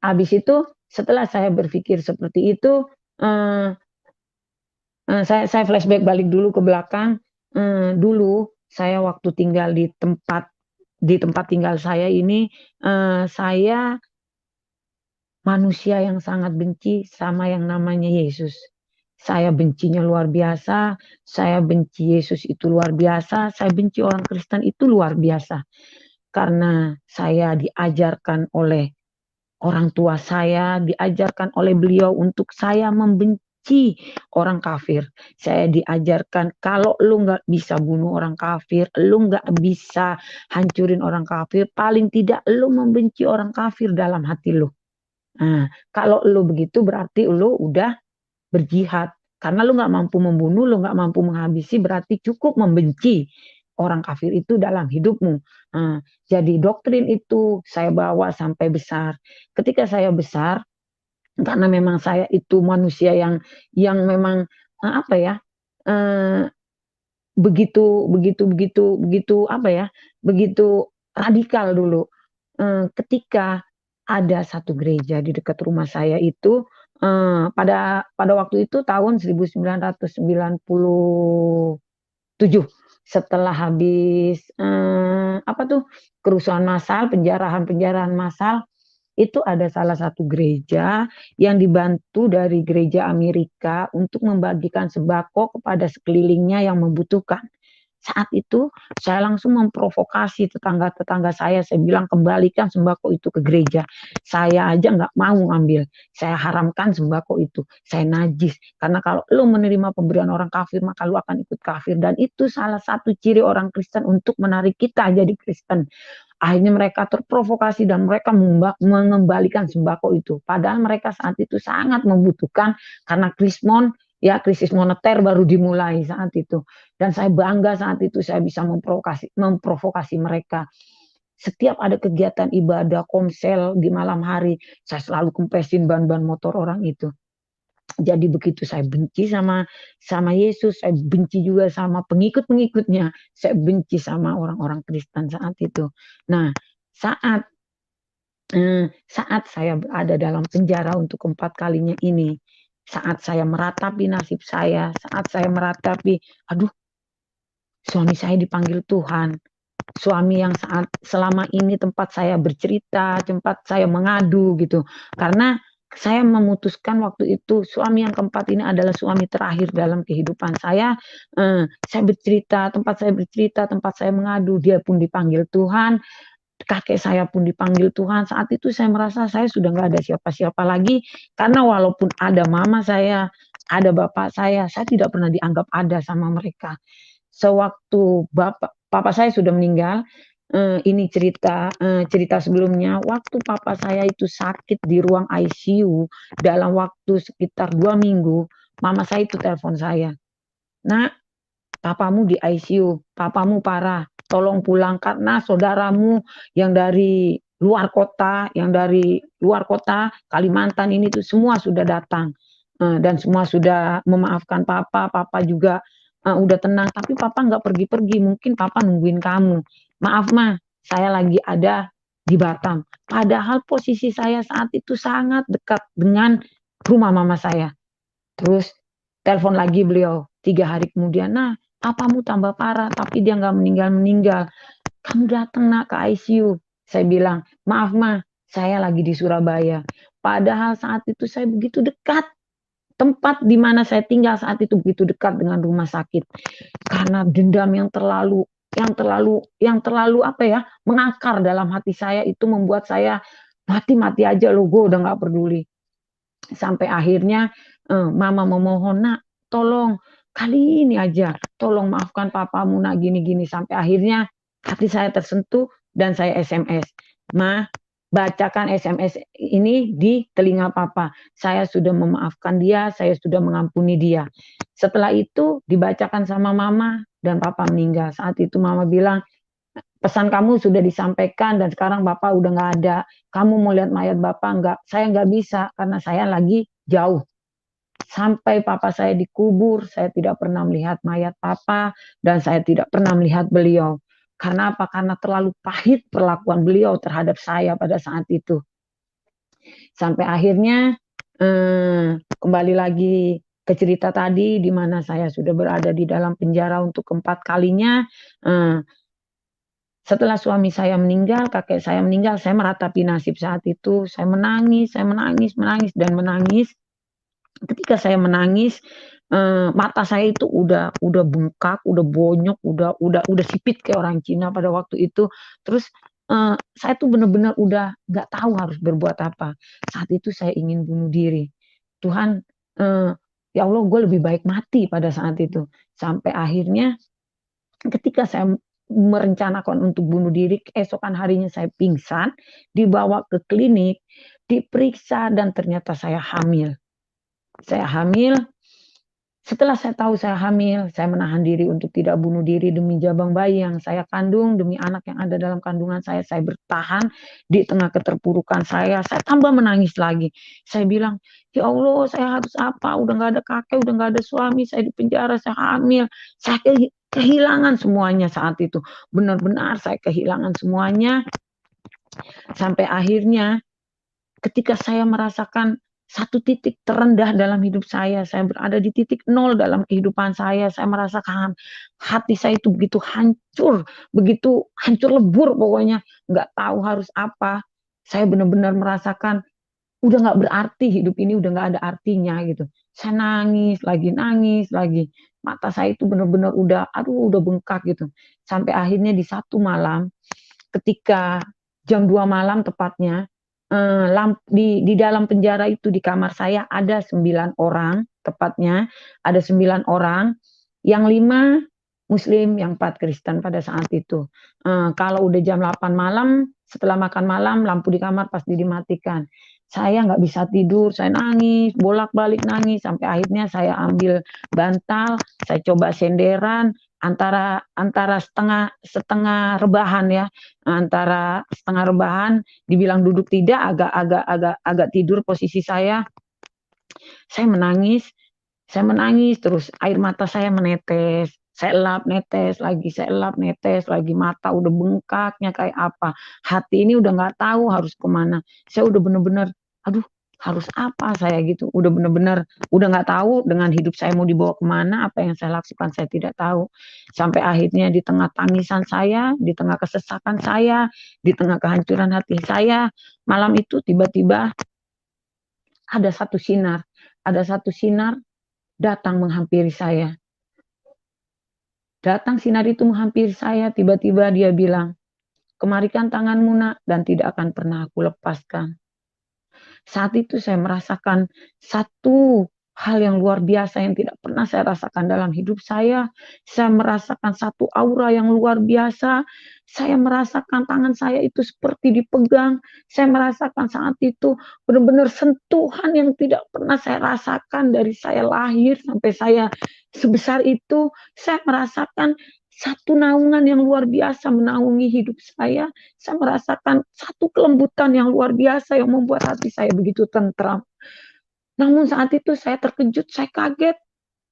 Speaker 2: habis itu setelah saya berpikir seperti itu, uh, saya flashback balik dulu ke belakang. Dulu saya waktu tinggal di tempat tinggal saya ini, saya manusia yang sangat benci sama yang namanya Yesus. Saya bencinya luar biasa, saya benci Yesus itu luar biasa, saya benci orang Kristen itu luar biasa. Karena saya diajarkan oleh orang tua saya, diajarkan oleh beliau untuk saya membenci orang kafir. Saya diajarkan kalau lu nggak bisa bunuh orang kafir, lu nggak bisa hancurin orang kafir, paling tidak lu membenci orang kafir dalam hati lu. Nah, kalau lu begitu berarti lu udah berjihad. Karena lu nggak mampu membunuh, lu nggak mampu menghabisi, berarti cukup membenci orang kafir itu dalam hidupmu. Nah, jadi doktrin itu saya bawa sampai besar. Ketika saya besar, karena memang saya itu manusia yang memang apa ya, eh, begitu begitu begitu begitu apa ya, begitu radikal dulu. Ketika ada satu gereja di dekat rumah saya itu, pada waktu itu tahun 1997, setelah habis apa tuh kerusuhan massal, penjarahan massal, itu ada salah satu gereja yang dibantu dari gereja Amerika untuk membagikan sembako kepada sekelilingnya yang membutuhkan. Saat itu saya langsung memprovokasi tetangga-tetangga saya bilang kembalikan sembako itu ke gereja. Saya aja nggak mau ngambil, saya haramkan sembako itu, saya najis. Karena kalau lo menerima pemberian orang kafir maka lo akan ikut kafir. Dan itu salah satu ciri orang Kristen untuk menarik kita jadi Kristen. Akhirnya mereka terprovokasi dan mereka mengembalikan sembako itu. Padahal mereka saat itu sangat membutuhkan karena krisis moneter baru dimulai saat itu. Dan saya bangga saat itu saya bisa memprovokasi mereka. Setiap ada kegiatan ibadah komsel di malam hari, saya selalu kempesin ban-ban motor orang itu. Jadi begitu saya benci sama Yesus, saya benci juga sama pengikut-pengikutnya, saya benci sama orang-orang Kristen saat itu. Nah, saat saat saya berada dalam penjara untuk keempat kalinya ini, saat saya meratapi nasib saya, saat saya meratapi, aduh, suami saya dipanggil Tuhan, suami yang selama ini tempat saya bercerita, tempat saya mengadu gitu. Karena saya memutuskan waktu itu suami yang keempat ini adalah suami terakhir dalam kehidupan saya. Saya bercerita, tempat saya mengadu, dia pun dipanggil Tuhan. Kakek saya pun dipanggil Tuhan. Saat itu saya merasa saya sudah nggak ada siapa-siapa lagi. Karena walaupun ada mama saya, ada bapak saya tidak pernah dianggap ada sama mereka. Sewaktu papa saya sudah meninggal, ini cerita sebelumnya, waktu papa saya itu sakit di ruang ICU dalam waktu sekitar 2 minggu, mama saya itu telepon saya, nak, papamu di ICU, papamu parah, tolong pulang karena saudaramu yang dari luar kota Kalimantan ini tuh semua sudah datang. Dan semua sudah memaafkan papa juga udah tenang, tapi papa nggak pergi-pergi, mungkin papa nungguin kamu. Maaf mah, saya lagi ada di Batam. Padahal posisi saya saat itu sangat dekat dengan rumah mama saya. Terus telepon lagi beliau 3 hari kemudian, nah papamu tambah parah tapi dia nggak meninggal-meninggal. Kamu datang nak ke ICU. Saya bilang, maaf mah, saya lagi di Surabaya. Padahal saat itu saya begitu dekat. Tempat di mana saya tinggal saat itu begitu dekat dengan rumah sakit. Karena dendam yang terlalu apa ya, mengakar dalam hati saya itu membuat saya mati-mati aja loh, gue udah nggak peduli. Sampai akhirnya mama memohon, nak tolong kali ini aja tolong maafkan papamu nak gini-gini. Sampai akhirnya hati saya tersentuh dan saya SMS, ma bacakan SMS ini di telinga papa, saya sudah memaafkan dia, saya sudah mengampuni dia. Setelah itu dibacakan sama mama dan papa meninggal. Saat itu mama bilang, pesan kamu sudah disampaikan dan sekarang bapak udah nggak ada. Kamu mau lihat mayat bapak nggak? Saya nggak bisa karena saya lagi jauh. Sampai papa saya dikubur, saya tidak pernah melihat mayat papa dan saya tidak pernah melihat beliau. Karena apa? Karena terlalu pahit perlakuan beliau terhadap saya pada saat itu. Sampai akhirnya kembali lagi ke cerita tadi di mana saya sudah berada di dalam penjara untuk keempat kalinya. Setelah suami saya meninggal, kakek saya meninggal, saya meratapi nasib saat itu. Saya menangis, menangis dan menangis. Ketika saya menangis, mata saya itu udah bengkak, udah bonyok, udah sipit kayak orang Cina pada waktu itu. Terus saya tuh benar-benar udah nggak tahu harus berbuat apa. Saat itu saya ingin bunuh diri. Tuhan, ya Allah, gue lebih baik mati pada saat itu. Sampai akhirnya ketika saya merencanakan untuk bunuh diri, keesokan harinya saya pingsan, dibawa ke klinik, diperiksa dan ternyata saya hamil. Saya hamil. Setelah saya tahu saya hamil, saya menahan diri untuk tidak bunuh diri demi jabang bayi yang saya kandung, demi anak yang ada dalam kandungan saya bertahan di tengah keterpurukan saya tambah menangis lagi. Saya bilang, ya Allah, saya harus apa? Udah nggak ada kakek, udah nggak ada suami, saya di penjara, saya hamil, saya kehilangan semuanya saat itu. Benar-benar saya kehilangan semuanya. Sampai akhirnya ketika saya merasakan satu titik terendah dalam hidup saya berada di titik nol dalam kehidupan saya merasakan hati saya itu begitu hancur lebur pokoknya, nggak tahu harus apa. Saya benar-benar merasakan udah nggak berarti hidup ini, udah nggak ada artinya gitu. Saya nangis lagi. Mata saya itu benar-benar udah bengkak gitu. Sampai akhirnya di satu malam, ketika jam 2 malam tepatnya, di dalam penjara itu di kamar saya ada 9 orang, tepatnya ada 9 orang, yang 5 Muslim, yang 4 Kristen pada saat itu. Kalau udah jam 8 malam, setelah makan malam, lampu di kamar pasti dimatikan. Saya nggak bisa tidur, saya nangis, bolak-balik nangis, sampai akhirnya saya ambil bantal, saya coba senderan, antara setengah rebahan ya, antara setengah rebahan, dibilang duduk tidak, agak tidur posisi saya menangis, terus air mata saya menetes, saya elap netes lagi, mata udah bengkaknya kayak apa, hati ini udah nggak tahu harus kemana. Saya udah bener-bener, aduh, harus apa saya gitu, udah bener-bener udah nggak tahu dengan hidup saya mau dibawa kemana, apa yang saya lakukan saya tidak tahu. Sampai akhirnya di tengah tangisan saya, di tengah kesesakan saya, di tengah kehancuran hati saya, malam itu tiba-tiba ada satu sinar datang menghampiri saya. Datang sinar itu menghampiri saya, tiba-tiba dia bilang, kemarikan tanganmu nak, dan tidak akan pernah aku lepaskan. Saat itu saya merasakan satu hal yang luar biasa yang tidak pernah saya rasakan dalam hidup saya. Saya merasakan satu aura yang luar biasa. Saya merasakan tangan saya itu seperti dipegang. Saya merasakan saat itu benar-benar sentuhan yang tidak pernah saya rasakan dari saya lahir sampai saya sebesar itu. Saya merasakan satu naungan yang luar biasa menaungi hidup saya. Saya merasakan satu kelembutan yang luar biasa yang membuat hati saya begitu tentram. Namun saat itu saya terkejut, saya kaget,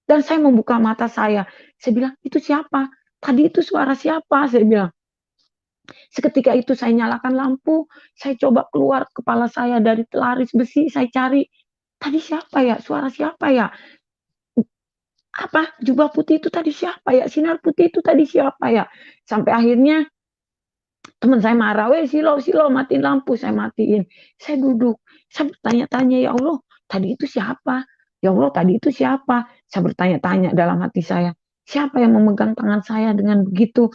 Speaker 2: dan saya membuka mata saya. Saya bilang, itu siapa? Tadi itu suara siapa? Saya bilang. Seketika itu saya nyalakan lampu, saya coba keluar kepala saya dari telaris besi, saya cari, tadi siapa ya? Suara siapa ya? Apa? Jubah putih itu tadi siapa ya? Sinar putih itu tadi siapa ya? Sampai akhirnya teman saya marah, "Weh, Silo, Silo, matiin lampu." Saya matiin. Saya duduk, saya bertanya-tanya, "Ya Allah, tadi itu siapa? Ya Allah, tadi itu siapa?" Saya bertanya-tanya dalam hati saya, siapa yang memegang tangan saya dengan begitu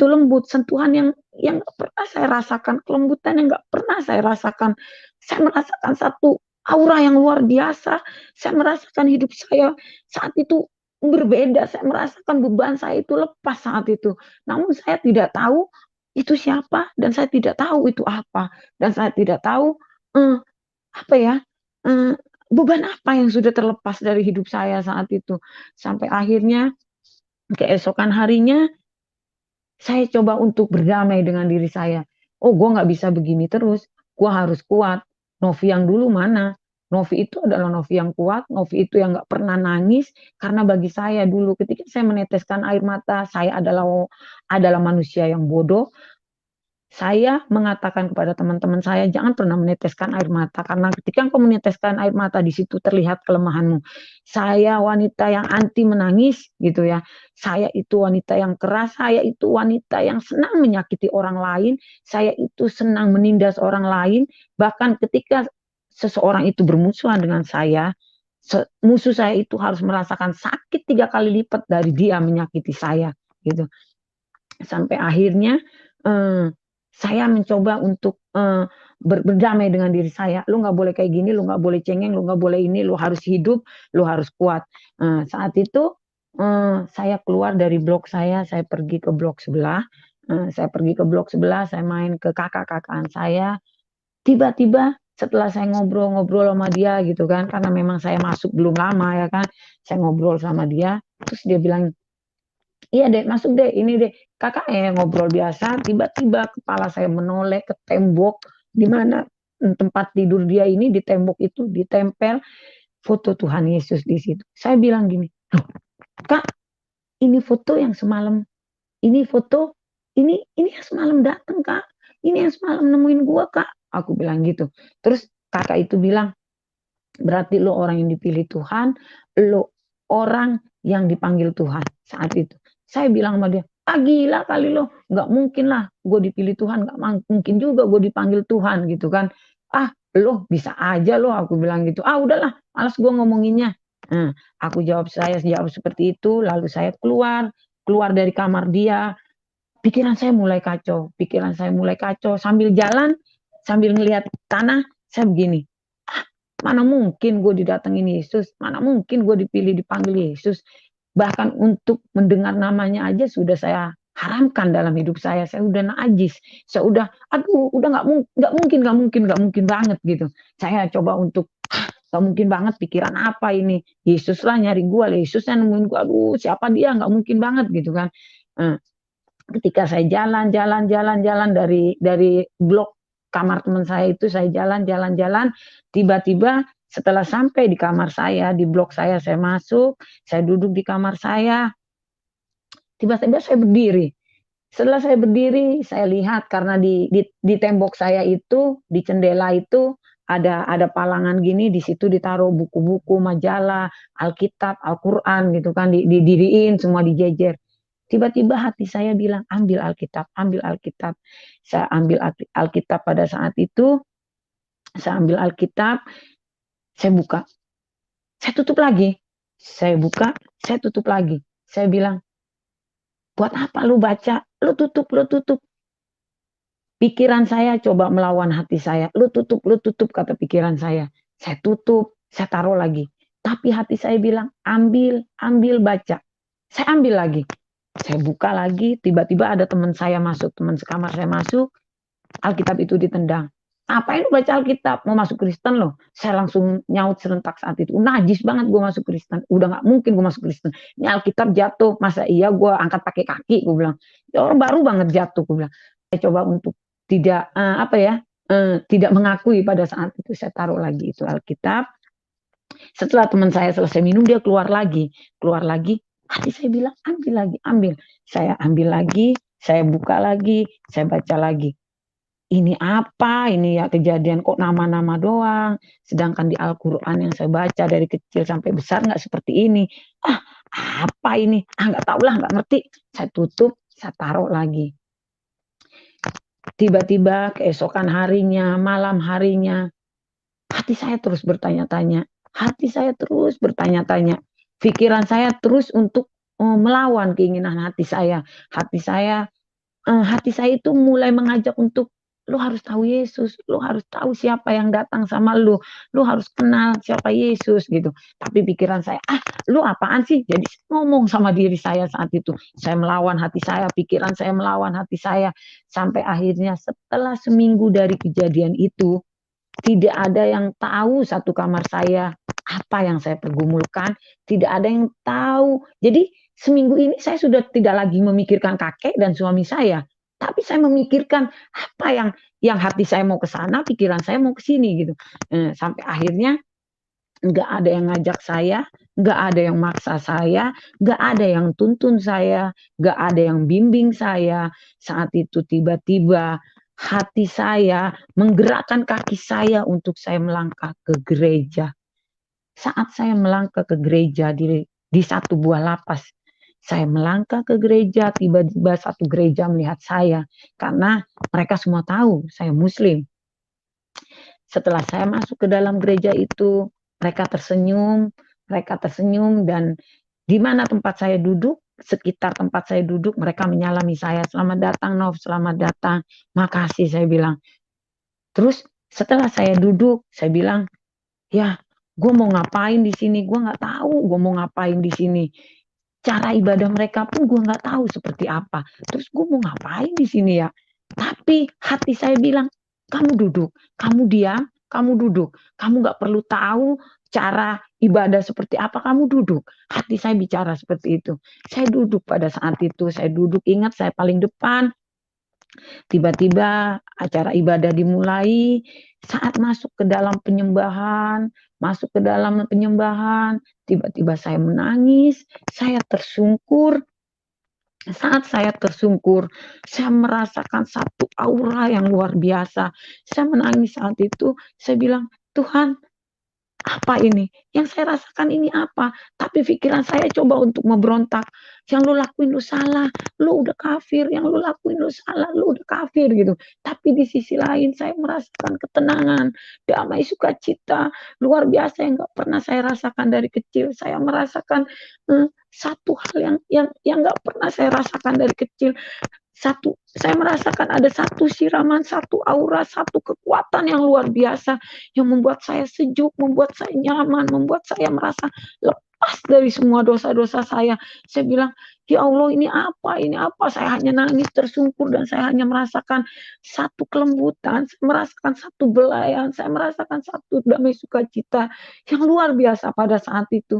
Speaker 2: lembut, sentuhan yang nggak pernah saya rasakan, kelembutan yang nggak pernah saya rasakan. Saya merasakan satu aura yang luar biasa. Saya merasakan hidup saya saat itu berbeda. Saya merasakan beban saya itu lepas saat itu. Namun saya tidak tahu itu siapa dan saya tidak tahu itu apa dan saya tidak tahu eh, apa ya beban apa yang sudah terlepas dari hidup saya saat itu. Sampai akhirnya keesokan harinya saya coba untuk berdamai dengan diri saya. Oh, gue nggak bisa begini terus. Gue harus kuat. Novi yang dulu mana? Novi itu adalah Novi yang kuat. Novi itu yang nggak pernah nangis. Karena bagi saya dulu, ketika saya meneteskan air mata, saya adalah manusia yang bodoh. Saya mengatakan kepada teman-teman saya, jangan pernah meneteskan air mata, karena ketika engkau meneteskan air mata, di situ terlihat kelemahanmu. Saya wanita yang anti menangis, gitu ya. Saya itu wanita yang keras, saya itu wanita yang senang menyakiti orang lain, saya itu senang menindas orang lain, bahkan ketika seseorang itu bermusuhan dengan saya, musuh saya itu harus merasakan sakit 3 kali lipat dari dia menyakiti saya, gitu. Sampai akhirnya eh, saya mencoba untuk berdamai dengan diri saya. Lu nggak boleh kayak gini, lu nggak boleh cengeng, lu nggak boleh ini, lu harus hidup, lu harus kuat. Saat itu saya keluar dari blok saya pergi ke blok sebelah. Saya pergi ke blok sebelah, saya main ke kakak-kakaan saya. Tiba-tiba setelah saya ngobrol-ngobrol sama dia gitu kan, karena memang saya masuk belum lama ya kan, saya ngobrol sama dia, terus dia bilang, "Iya deh, masuk deh, ini deh." Kakak ngobrol biasa, tiba-tiba kepala saya menoleh ke tembok, di mana tempat tidur dia ini di tembok itu ditempel foto Tuhan Yesus di situ. Saya bilang gini, "Loh, Kak, ini foto yang semalam, ini foto, ini yang semalam datang, Kak. Ini yang semalam nemuin gua, Kak." Aku bilang gitu. Terus kakak itu bilang, "Berarti lo orang yang dipilih Tuhan, lo orang yang dipanggil Tuhan saat itu." Saya bilang sama dia, "Ah, gila kali lo, nggak mungkin lah gue dipilih Tuhan, nggak mungkin juga gue dipanggil Tuhan gitu kan. Ah, lo bisa aja lo," aku bilang gitu. "Ah, udahlah, malas gue ngomonginnya." Nah, saya jawab seperti itu, lalu saya keluar dari kamar dia. Pikiran saya mulai kacau, sambil jalan, sambil ngelihat tanah, saya begini, mana mungkin gue didatengin Yesus, mana mungkin gue dipilih dipanggil Yesus. Bahkan untuk mendengar namanya aja sudah saya haramkan dalam hidup saya udah najis, saya udah, aduh, udah nggak mungkin banget gitu. Saya coba untuk nggak mungkin banget, pikiran apa ini, Yesus lah nyari gue, Yesus yang nemuin gue, aduh siapa dia, nggak mungkin banget gitu kan. Nah, ketika saya jalan dari blok kamar teman saya itu, saya jalan, tiba-tiba setelah sampai di kamar saya, di blok saya masuk, saya duduk di kamar saya, tiba-tiba saya berdiri. Setelah saya berdiri, saya lihat karena di tembok saya itu, di jendela itu ada palangan gini, di situ ditaruh buku-buku, majalah, Alkitab, Al-Quran gitu kan, didiriin semua dijejer. Tiba-tiba hati saya bilang, ambil Alkitab, ambil Alkitab. Saya ambil Alkitab pada saat itu, saya ambil Alkitab, saya buka, saya tutup lagi. Saya buka, saya tutup lagi. Saya bilang, buat apa lu baca? Lu tutup, lu tutup. Pikiran saya coba melawan hati saya. Lu tutup, kata pikiran saya. Saya tutup, saya taruh lagi. Tapi hati saya bilang, ambil, ambil, baca. Saya ambil lagi. Saya buka lagi, tiba-tiba ada teman saya masuk, teman sekamar saya masuk, Alkitab itu ditendang. Ngapain lu baca Alkitab? Mau masuk Kristen loh. Saya langsung nyaut serentak saat itu. Najis banget gue masuk Kristen. Udah gak mungkin gue masuk Kristen. Ini Alkitab jatuh. Masa iya gue angkat pakai kaki? Gue bilang. Ya orang baru banget jatuh. Gue bilang. Saya coba untuk tidak tidak mengakui pada saat itu. Saya taruh lagi itu Alkitab. Setelah teman saya selesai minum, dia keluar lagi. Hati saya bilang, ambil lagi, ambil. Saya ambil lagi, Saya buka lagi, saya baca lagi. Ini apa? Ini ya kejadian kok nama-nama doang. Sedangkan di Al-Quran yang saya baca dari kecil sampai besar nggak seperti ini. Ah, apa ini? Ah, nggak tahu lah, nggak ngerti. Saya tutup, saya taruh lagi. Tiba-tiba keesokan harinya, malam harinya, hati saya terus bertanya-tanya. Hati saya terus bertanya-tanya. Pikiran saya terus untuk melawan keinginan hati saya. Hati saya itu mulai mengajak untuk lu harus tahu Yesus, lu harus tahu siapa yang datang sama lu harus kenal siapa Yesus gitu. Tapi pikiran saya, lu apaan sih? Jadi ngomong sama diri saya saat itu. Saya melawan hati saya, pikiran saya melawan hati saya. Sampai akhirnya setelah seminggu dari kejadian itu, tidak ada yang tahu satu kamar saya apa yang saya pergumulkan, tidak ada yang tahu. Jadi seminggu ini saya sudah tidak lagi memikirkan kakek dan suami saya, tapi saya memikirkan apa yang hati saya mau ke sana, pikiran saya mau ke sini gitu. Sampai akhirnya nggak ada yang ngajak saya, nggak ada yang maksa saya, nggak ada yang tuntun saya, nggak ada yang bimbing saya. Saat itu tiba-tiba hati saya menggerakkan kaki saya untuk saya melangkah ke gereja. Saat saya melangkah ke gereja di satu buah lapas, saya melangkah ke gereja, tiba-tiba satu gereja melihat saya karena mereka semua tahu saya Muslim. Setelah saya masuk ke dalam gereja itu, mereka tersenyum dan di mana tempat saya duduk, sekitar tempat saya duduk, mereka menyalami saya, selamat datang Nov, selamat datang, makasih saya bilang. Terus setelah saya duduk, saya bilang, ya gue mau ngapain di sini, gue nggak tahu gue mau ngapain di sini. Cara ibadah mereka pun gue nggak tahu seperti apa. Terus gue mau ngapain di sini ya? Tapi hati saya bilang, kamu duduk, kamu diam, kamu duduk. Kamu nggak perlu tahu cara ibadah seperti apa, kamu duduk. Hati saya bicara seperti itu. Saya duduk pada saat itu, saya duduk, ingat saya paling depan. Tiba-tiba acara ibadah dimulai, saat masuk ke dalam penyembahan, tiba-tiba saya menangis, saya tersungkur. Saat saya tersungkur, saya merasakan satu aura yang luar biasa. Saya menangis saat itu, saya bilang, Tuhan, apa ini? Yang saya rasakan ini apa? Tapi pikiran saya coba untuk memberontak. Yang lu lakuin lu salah, lu udah kafir. Yang lu lakuin lu salah, lu udah kafir gitu. Tapi di sisi lain saya merasakan ketenangan, damai, sukacita luar biasa yang nggak pernah saya rasakan dari kecil. Saya merasakan satu hal yang nggak pernah saya rasakan dari kecil. Saya merasakan ada satu siraman, satu aura, satu kekuatan yang luar biasa yang membuat saya sejuk, membuat saya nyaman, membuat saya merasa lepas dari semua dosa-dosa saya. Saya bilang, ya Allah ini apa? Ini apa? Saya hanya nangis tersungkur dan saya hanya merasakan satu kelembutan, saya merasakan satu belayan, saya merasakan satu damai sukacita yang luar biasa pada saat itu.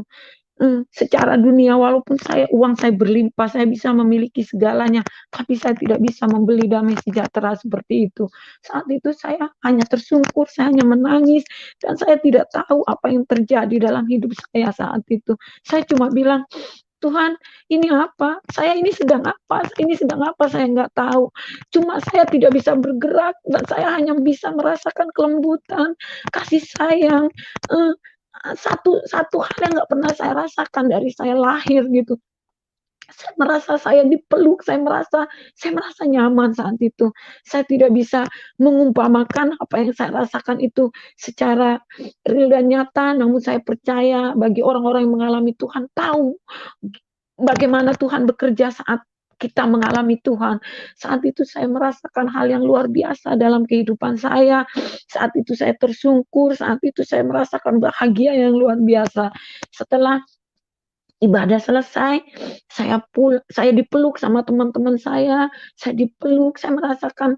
Speaker 2: Secara dunia walaupun uang saya berlimpah, saya bisa memiliki segalanya, tapi saya tidak bisa membeli damai sejahtera seperti itu. Saat itu saya hanya tersungkur, saya hanya menangis, dan saya tidak tahu apa yang terjadi dalam hidup saya saat itu. Saya cuma bilang, Tuhan, ini apa? Saya ini sedang apa? Ini sedang apa? Saya nggak tahu. Cuma saya tidak bisa bergerak dan saya hanya bisa merasakan kelembutan, kasih sayang, satu hal yang nggak pernah saya rasakan dari saya lahir gitu. Saya merasa saya dipeluk, saya merasa nyaman saat itu. Saya tidak bisa mengumpamakan apa yang saya rasakan itu secara real dan nyata, namun saya percaya bagi orang-orang yang mengalami Tuhan tahu bagaimana Tuhan bekerja saat kita mengalami Tuhan. Saat itu saya merasakan hal yang luar biasa dalam kehidupan saya. Saat itu saya tersungkur, saat itu saya merasakan bahagia yang luar biasa. Setelah ibadah selesai, saya dipeluk sama teman-teman saya dipeluk, saya merasakan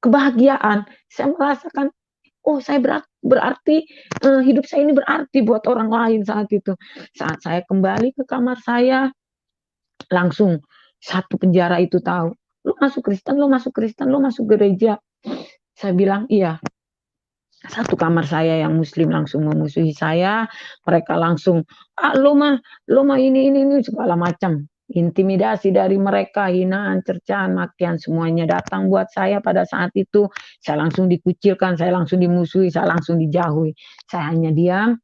Speaker 2: kebahagiaan. Saya merasakan, oh saya berarti hidup saya ini berarti buat orang lain saat itu. Saat saya kembali ke kamar saya, langsung satu penjara itu tahu, lu masuk Kristen, lu masuk Kristen, lu masuk gereja. Saya bilang iya. Satu kamar saya yang Muslim langsung memusuhi saya, mereka langsung, lu mah ini segala macam. intimidasi dari mereka, hinaan, cercaan, makian, semuanya datang buat saya pada saat itu. Saya langsung dikucilkan, saya langsung dimusuhi, saya langsung dijauhi. Saya hanya diam.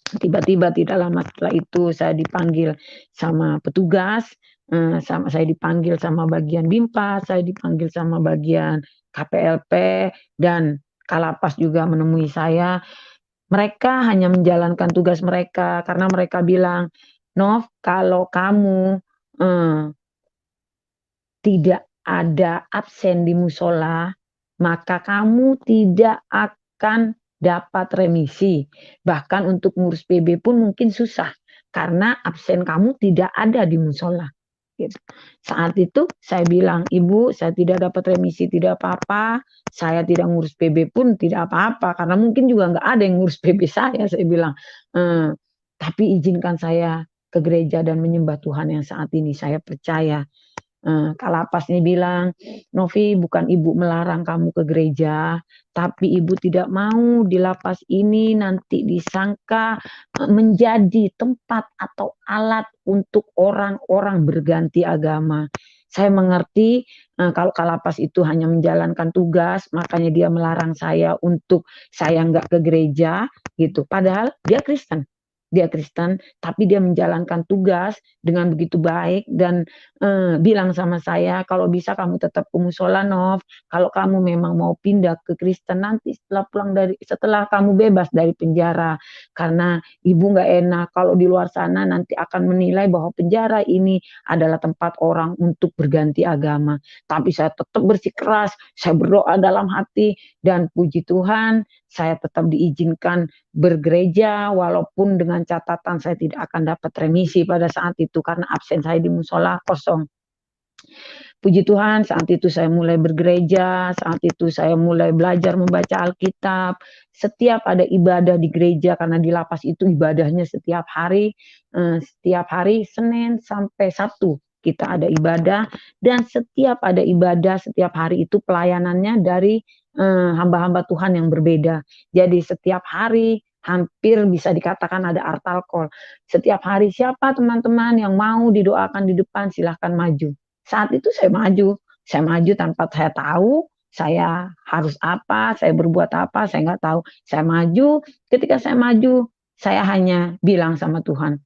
Speaker 2: Tiba-tiba tidak lama setelah itu saya dipanggil sama petugas, saya dipanggil sama bagian BIMPAS, saya dipanggil sama bagian KPLP, dan Kalapas juga menemui saya. Mereka hanya menjalankan tugas mereka karena mereka bilang, Nov, kalau kamu tidak ada absen di musola, maka kamu tidak akan dapat remisi. Bahkan untuk ngurus PB pun mungkin susah karena absen kamu tidak ada di musola. Gitu. Saat itu saya bilang, Ibu, saya tidak dapat remisi, tidak apa-apa. Saya tidak ngurus PB pun tidak apa-apa karena mungkin juga nggak ada yang ngurus PB saya. Saya bilang, tapi izinkan saya ke gereja dan menyembah Tuhan yang saat ini saya percaya. Kalapas ini bilang, Novi, bukan ibu melarang kamu ke gereja, tapi ibu tidak mau di lapas ini nanti disangka menjadi tempat atau alat untuk orang-orang berganti agama. Saya mengerti kalau Kalapas itu hanya menjalankan tugas, makanya dia melarang saya untuk saya nggak ke gereja gitu. Padahal dia Kristen. Dia Kristen, tapi dia menjalankan tugas dengan begitu baik dan bilang sama saya, kalau bisa kamu tetap ke musola, Nov. Kalau kamu memang mau pindah ke Kristen nanti setelah kamu bebas dari penjara, karena ibu nggak enak kalau di luar sana nanti akan menilai bahwa penjara ini adalah tempat orang untuk berganti agama. Tapi saya tetap bersikeras, saya berdoa dalam hati dan puji Tuhan, saya tetap diizinkan bergereja walaupun dengan catatan saya tidak akan dapat remisi pada saat itu karena absen saya di musola kosong. Puji Tuhan, saat itu saya mulai bergereja, saat itu saya mulai belajar membaca Alkitab. Setiap ada ibadah di gereja, karena di lapas itu ibadahnya setiap hari Senin sampai Sabtu kita ada ibadah, dan setiap ada ibadah, setiap hari itu pelayanannya dari hamba-hamba Tuhan yang berbeda. Jadi setiap hari hampir bisa dikatakan ada artalkol. Setiap hari siapa teman-teman yang mau didoakan di depan silahkan maju. Saat itu saya maju tanpa saya tahu saya harus apa, saya berbuat apa, saya nggak tahu. Saya maju, ketika saya maju, saya hanya bilang sama Tuhan.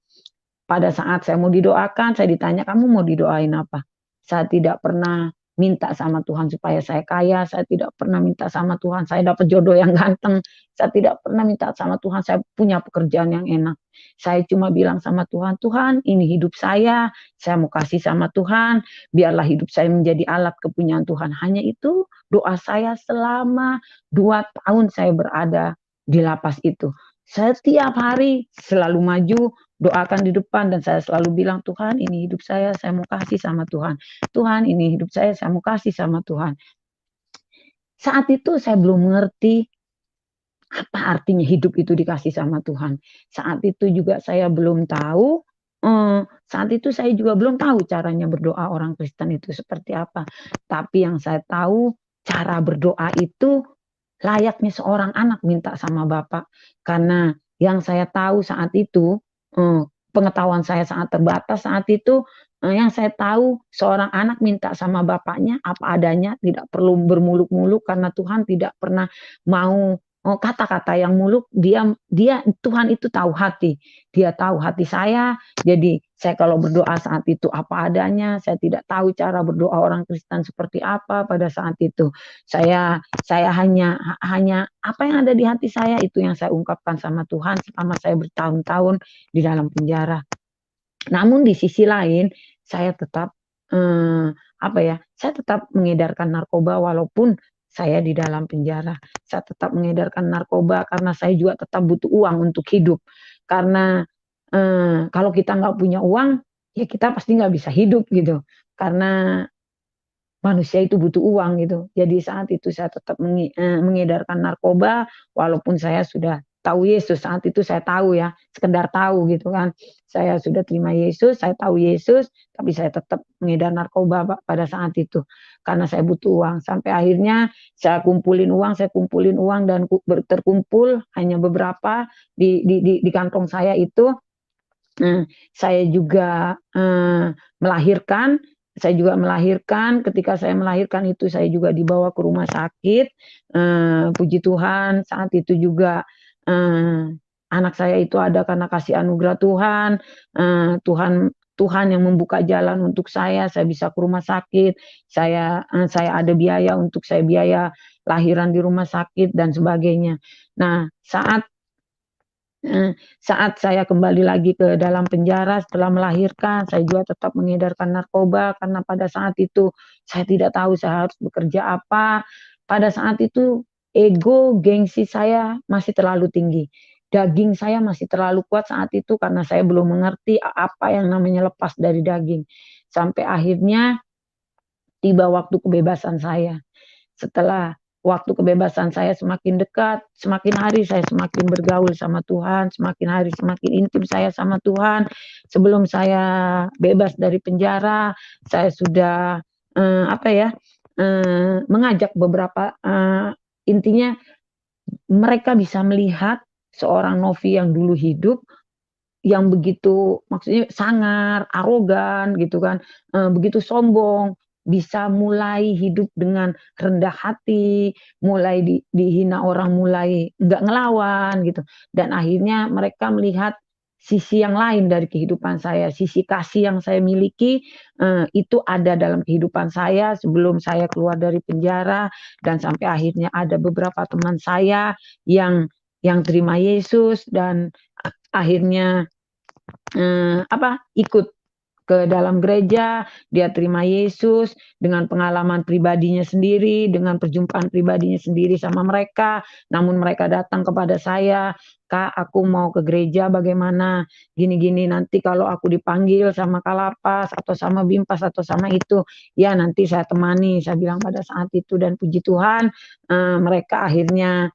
Speaker 2: Pada saat saya mau didoakan, saya ditanya, kamu mau didoain apa? Saya tidak pernah minta sama Tuhan supaya saya kaya, saya tidak pernah minta sama Tuhan saya dapat jodoh yang ganteng, saya tidak pernah minta sama Tuhan saya punya pekerjaan yang enak. Saya cuma bilang sama Tuhan, Tuhan ini hidup saya mau kasih sama Tuhan, biarlah hidup saya menjadi alat kepunyaan Tuhan. Hanya itu doa saya selama 2 tahun saya berada di lapas itu. Setiap hari selalu maju, doakan di depan, dan saya selalu bilang, Tuhan ini hidup saya mau kasih sama Tuhan. Tuhan ini hidup saya mau kasih sama Tuhan. Saat itu saya belum mengerti apa artinya hidup itu dikasih sama Tuhan. Saat itu juga saya belum tahu, saat itu saya juga belum tahu caranya berdoa orang Kristen itu seperti apa. Tapi yang saya tahu, cara berdoa itu layaknya seorang anak minta sama Bapak. Karena yang saya tahu saat itu, pengetahuan saya sangat terbatas saat itu, yang saya tahu seorang anak minta sama bapaknya apa adanya, tidak perlu bermuluk-muluk karena Tuhan tidak pernah mau kata-kata yang muluk. Dia Tuhan itu tahu hati. Dia tahu hati saya. Jadi saya kalau berdoa saat itu apa adanya, saya tidak tahu cara berdoa orang Kristen seperti apa pada saat itu. Saya hanya apa yang ada di hati saya itu yang saya ungkapkan sama Tuhan selama saya bertahun-tahun di dalam penjara. Namun di sisi lain saya tetap saya tetap mengedarkan narkoba walaupun saya di dalam penjara. Saya tetap mengedarkan narkoba karena saya juga tetap butuh uang untuk hidup. Karena kalau kita nggak punya uang, ya kita pasti nggak bisa hidup gitu. Karena manusia itu butuh uang gitu. Jadi saat itu saya tetap mengedarkan narkoba walaupun saya sudah tahu Yesus. Saat itu saya tahu ya, sekedar tahu gitu kan. Saya sudah terima Yesus, saya tahu Yesus, tapi saya tetap mengedar narkoba pada saat itu karena saya butuh uang. Sampai akhirnya saya kumpulin uang dan terkumpul hanya beberapa di kantong saya itu. Saya juga melahirkan. Saya juga melahirkan. Ketika saya melahirkan itu saya juga dibawa ke rumah sakit. Puji Tuhan, saat itu juga anak saya itu ada karena kasih anugerah Tuhan. Tuhan yang membuka jalan untuk saya bisa ke rumah sakit. Saya ada biaya untuk saya biaya lahiran di rumah sakit dan sebagainya. Nah, saat saya kembali lagi ke dalam penjara setelah melahirkan, saya juga tetap mengedarkan narkoba karena pada saat itu saya tidak tahu saya harus bekerja apa. Pada saat itu ego, gengsi saya masih terlalu tinggi. Daging saya masih terlalu kuat saat itu karena saya belum mengerti apa yang namanya lepas dari daging. Sampai akhirnya tiba waktu kebebasan saya. Setelah waktu kebebasan saya semakin dekat, semakin hari saya semakin bergaul sama Tuhan, semakin hari semakin intim saya sama Tuhan. Sebelum saya bebas dari penjara, saya sudah mengajak beberapa, intinya mereka bisa melihat seorang Novi yang dulu hidup yang begitu maksudnya sangar, arogan gitu kan, begitu sombong, bisa mulai hidup dengan rendah hati, mulai dihina orang, mulai nggak ngelawan gitu. Dan akhirnya mereka melihat sisi yang lain dari kehidupan saya, sisi kasih yang saya miliki itu ada dalam kehidupan saya sebelum saya keluar dari penjara dan sampai akhirnya ada beberapa teman saya yang terima Yesus dan akhirnya ikut ke dalam gereja, dia terima Yesus dengan pengalaman pribadinya sendiri, dengan perjumpaan pribadinya sendiri sama mereka. Namun mereka datang kepada saya, Kak, aku mau ke gereja, bagaimana? Gini-gini, nanti kalau aku dipanggil sama Kalapas atau sama Bimpas atau sama itu, ya nanti saya temani. Saya bilang pada saat itu dan puji Tuhan, mereka akhirnya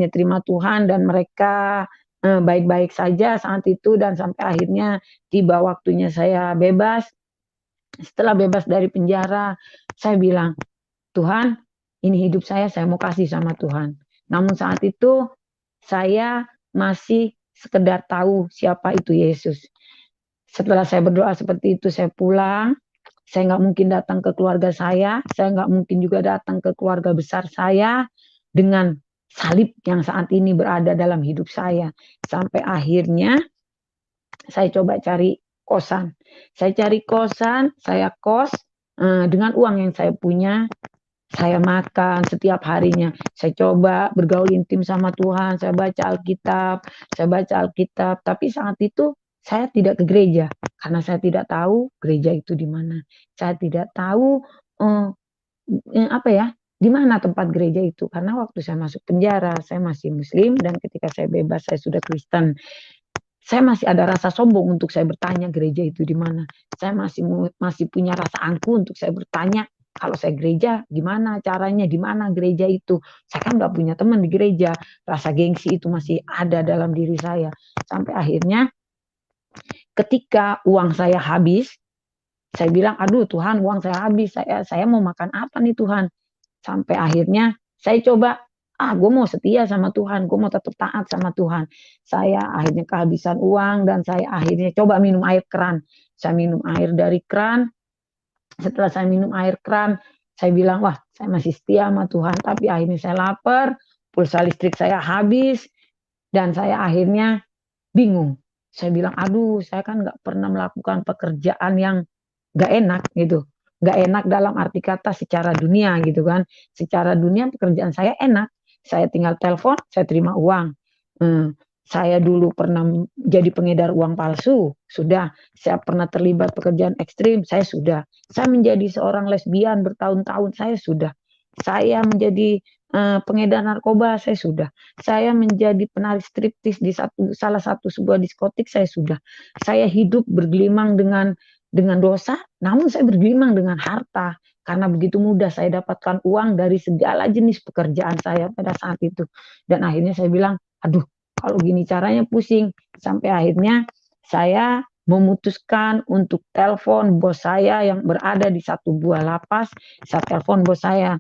Speaker 2: terima Tuhan dan mereka baik-baik saja saat itu dan sampai akhirnya tiba waktunya saya bebas. Setelah bebas dari penjara, saya bilang, Tuhan, ini hidup saya mau kasih sama Tuhan. Namun saat itu saya masih sekedar tahu siapa itu Yesus. Setelah saya berdoa seperti itu, saya pulang. Saya nggak mungkin datang ke keluarga saya nggak mungkin juga datang ke keluarga besar saya dengan salib yang saat ini berada dalam hidup saya. Sampai akhirnya saya coba cari kosan. Saya cari kosan, saya kos dengan uang yang saya punya, saya makan setiap harinya. Saya coba bergaul intim sama Tuhan, saya baca Alkitab. Tapi saat itu saya tidak ke gereja karena saya tidak tahu gereja itu di mana. Saya tidak tahu di mana tempat gereja itu. Karena waktu saya masuk penjara, saya masih Muslim dan ketika saya bebas saya sudah Kristen. Saya masih ada rasa sombong untuk saya bertanya gereja itu di mana. Saya masih punya rasa angku untuk saya bertanya kalau saya gereja gimana caranya, di mana gereja itu. Saya kan nggak punya teman di gereja. Rasa gengsi itu masih ada dalam diri saya. Sampai akhirnya ketika uang saya habis, saya bilang, aduh Tuhan uang saya habis, saya mau makan apa nih Tuhan. Sampai akhirnya saya coba, gue mau setia sama Tuhan, gue mau tetap taat sama Tuhan. Saya akhirnya kehabisan uang dan saya akhirnya coba minum air keran. Saya minum air dari keran. Setelah saya minum air keran, saya bilang, wah saya masih setia sama Tuhan. Tapi akhirnya saya lapar, pulsa listrik saya habis, dan saya akhirnya bingung. Saya bilang, aduh saya kan nggak pernah melakukan pekerjaan yang nggak enak gitu. Nggak enak dalam arti kata secara dunia gitu kan. Secara dunia pekerjaan saya enak. Saya tinggal telepon, saya terima uang. Saya dulu pernah jadi pengedar uang palsu, sudah. Saya pernah terlibat pekerjaan ekstrim, saya sudah. Saya menjadi seorang lesbian bertahun-tahun, saya sudah. Saya menjadi pengedar narkoba, saya sudah. Saya menjadi penari striptis di salah satu sebuah diskotik, saya sudah. Saya hidup bergelimang dengan dosa, namun saya bergelimang dengan harta. Karena begitu mudah saya dapatkan uang dari segala jenis pekerjaan saya pada saat itu. Dan akhirnya saya bilang, aduh kalau gini caranya pusing. Sampai akhirnya saya memutuskan untuk telepon bos saya yang berada di satu buah lapas. Saya telepon bos saya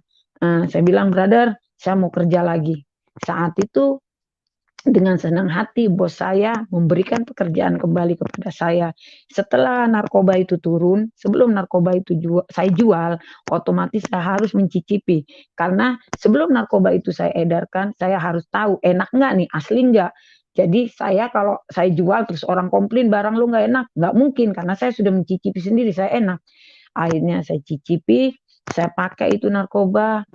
Speaker 2: bilang, brother, saya mau kerja lagi. Saat itu Dengan senang hati bos saya memberikan pekerjaan kembali kepada saya. Setelah narkoba itu turun, sebelum narkoba itu saya jual, otomatis saya harus mencicipi. Karena sebelum narkoba itu saya edarkan, saya harus tahu enak nggak nih, asli nggak. Jadi saya kalau saya jual terus orang komplain barang lu nggak enak, nggak mungkin karena saya sudah mencicipi sendiri, saya enak. Akhirnya saya cicipi, saya pakai itu narkoba,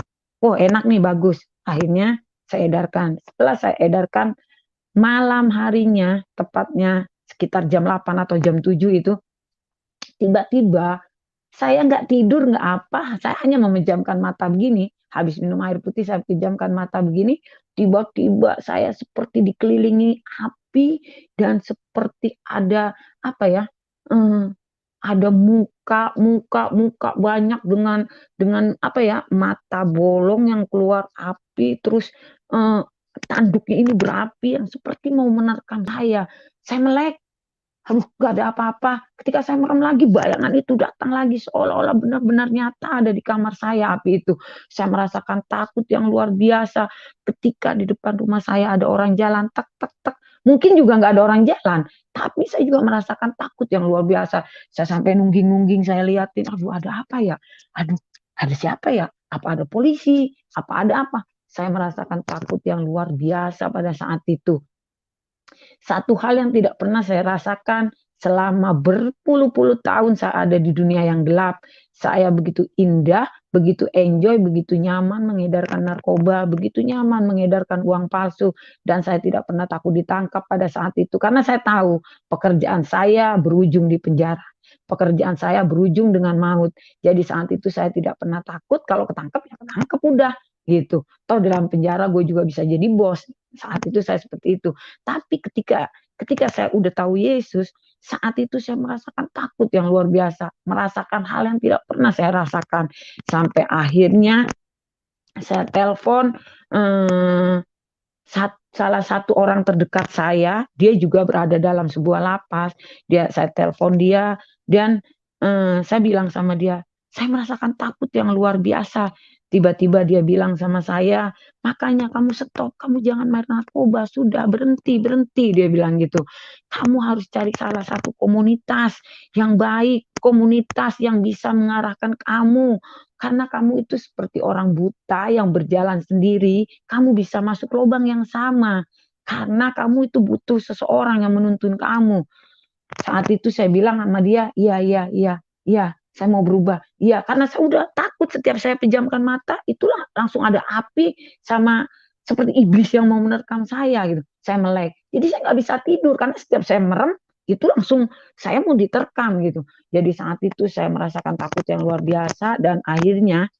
Speaker 2: oh enak nih bagus. Akhirnya saya edarkan. Setelah saya edarkan, malam harinya, tepatnya sekitar jam 8 atau jam 7 itu, tiba-tiba saya nggak tidur, nggak apa, saya hanya memejamkan mata begini, habis minum air putih saya pejamkan mata begini, tiba-tiba saya seperti dikelilingi api dan seperti ada apa ya, eh, ada muka banyak dengan apa ya, mata bolong yang keluar api, terus eh, tanduknya ini berapi yang seperti mau menerkam saya. Saya melek, aduh gak ada apa-apa. Ketika saya merem lagi, bayangan itu datang lagi seolah-olah benar-benar nyata ada di kamar saya api itu. Saya merasakan takut yang luar biasa. Ketika di depan rumah saya ada orang jalan, tek tek tek. Mungkin juga nggak ada orang jalan, tapi saya juga merasakan takut yang luar biasa. Saya sampai nungging-nungging, saya liatin, aduh ada apa ya? Aduh, ada siapa ya? Apa ada polisi? Apa ada apa? Saya merasakan takut yang luar biasa pada saat itu. Satu hal yang tidak pernah saya rasakan selama berpuluh-puluh tahun saya ada di dunia yang gelap. Saya begitu indah, begitu enjoy, begitu nyaman mengedarkan narkoba, begitu nyaman mengedarkan uang palsu, dan saya tidak pernah takut ditangkap pada saat itu karena saya tahu pekerjaan saya berujung di penjara. Pekerjaan saya berujung dengan maut. Jadi saat itu saya tidak pernah takut, kalau ketangkep ya ketangkep udah gitu. Toh dalam penjara gue juga bisa jadi bos. Saat itu saya seperti itu. Tapi ketika ketika saya udah tahu Yesus, saat itu saya merasakan takut yang luar biasa, merasakan hal yang tidak pernah saya rasakan. Sampai akhirnya saya telepon eh, salah satu orang terdekat saya, dia juga berada dalam sebuah lapas. Saya telepon dia dan saya bilang sama dia, saya merasakan takut yang luar biasa. Tiba-tiba dia bilang sama saya, makanya kamu stop, kamu jangan main narkoba, sudah berhenti, berhenti. Dia bilang gitu. Kamu harus cari salah satu komunitas yang baik, komunitas yang bisa mengarahkan kamu. Karena kamu itu seperti orang buta yang berjalan sendiri, kamu bisa masuk lubang yang sama. Karena kamu itu butuh seseorang yang menuntun kamu. Saat itu saya bilang sama dia, iya, iya, iya, iya, saya mau berubah. Iya, karena saya udah takut setiap saya pejamkan mata, itulah langsung ada api sama seperti iblis yang mau menerkam saya gitu. Saya melek. Jadi saya nggak bisa tidur karena setiap saya merem itu langsung saya mau diterkam gitu. Jadi saat itu saya merasakan takut yang luar biasa dan akhirnya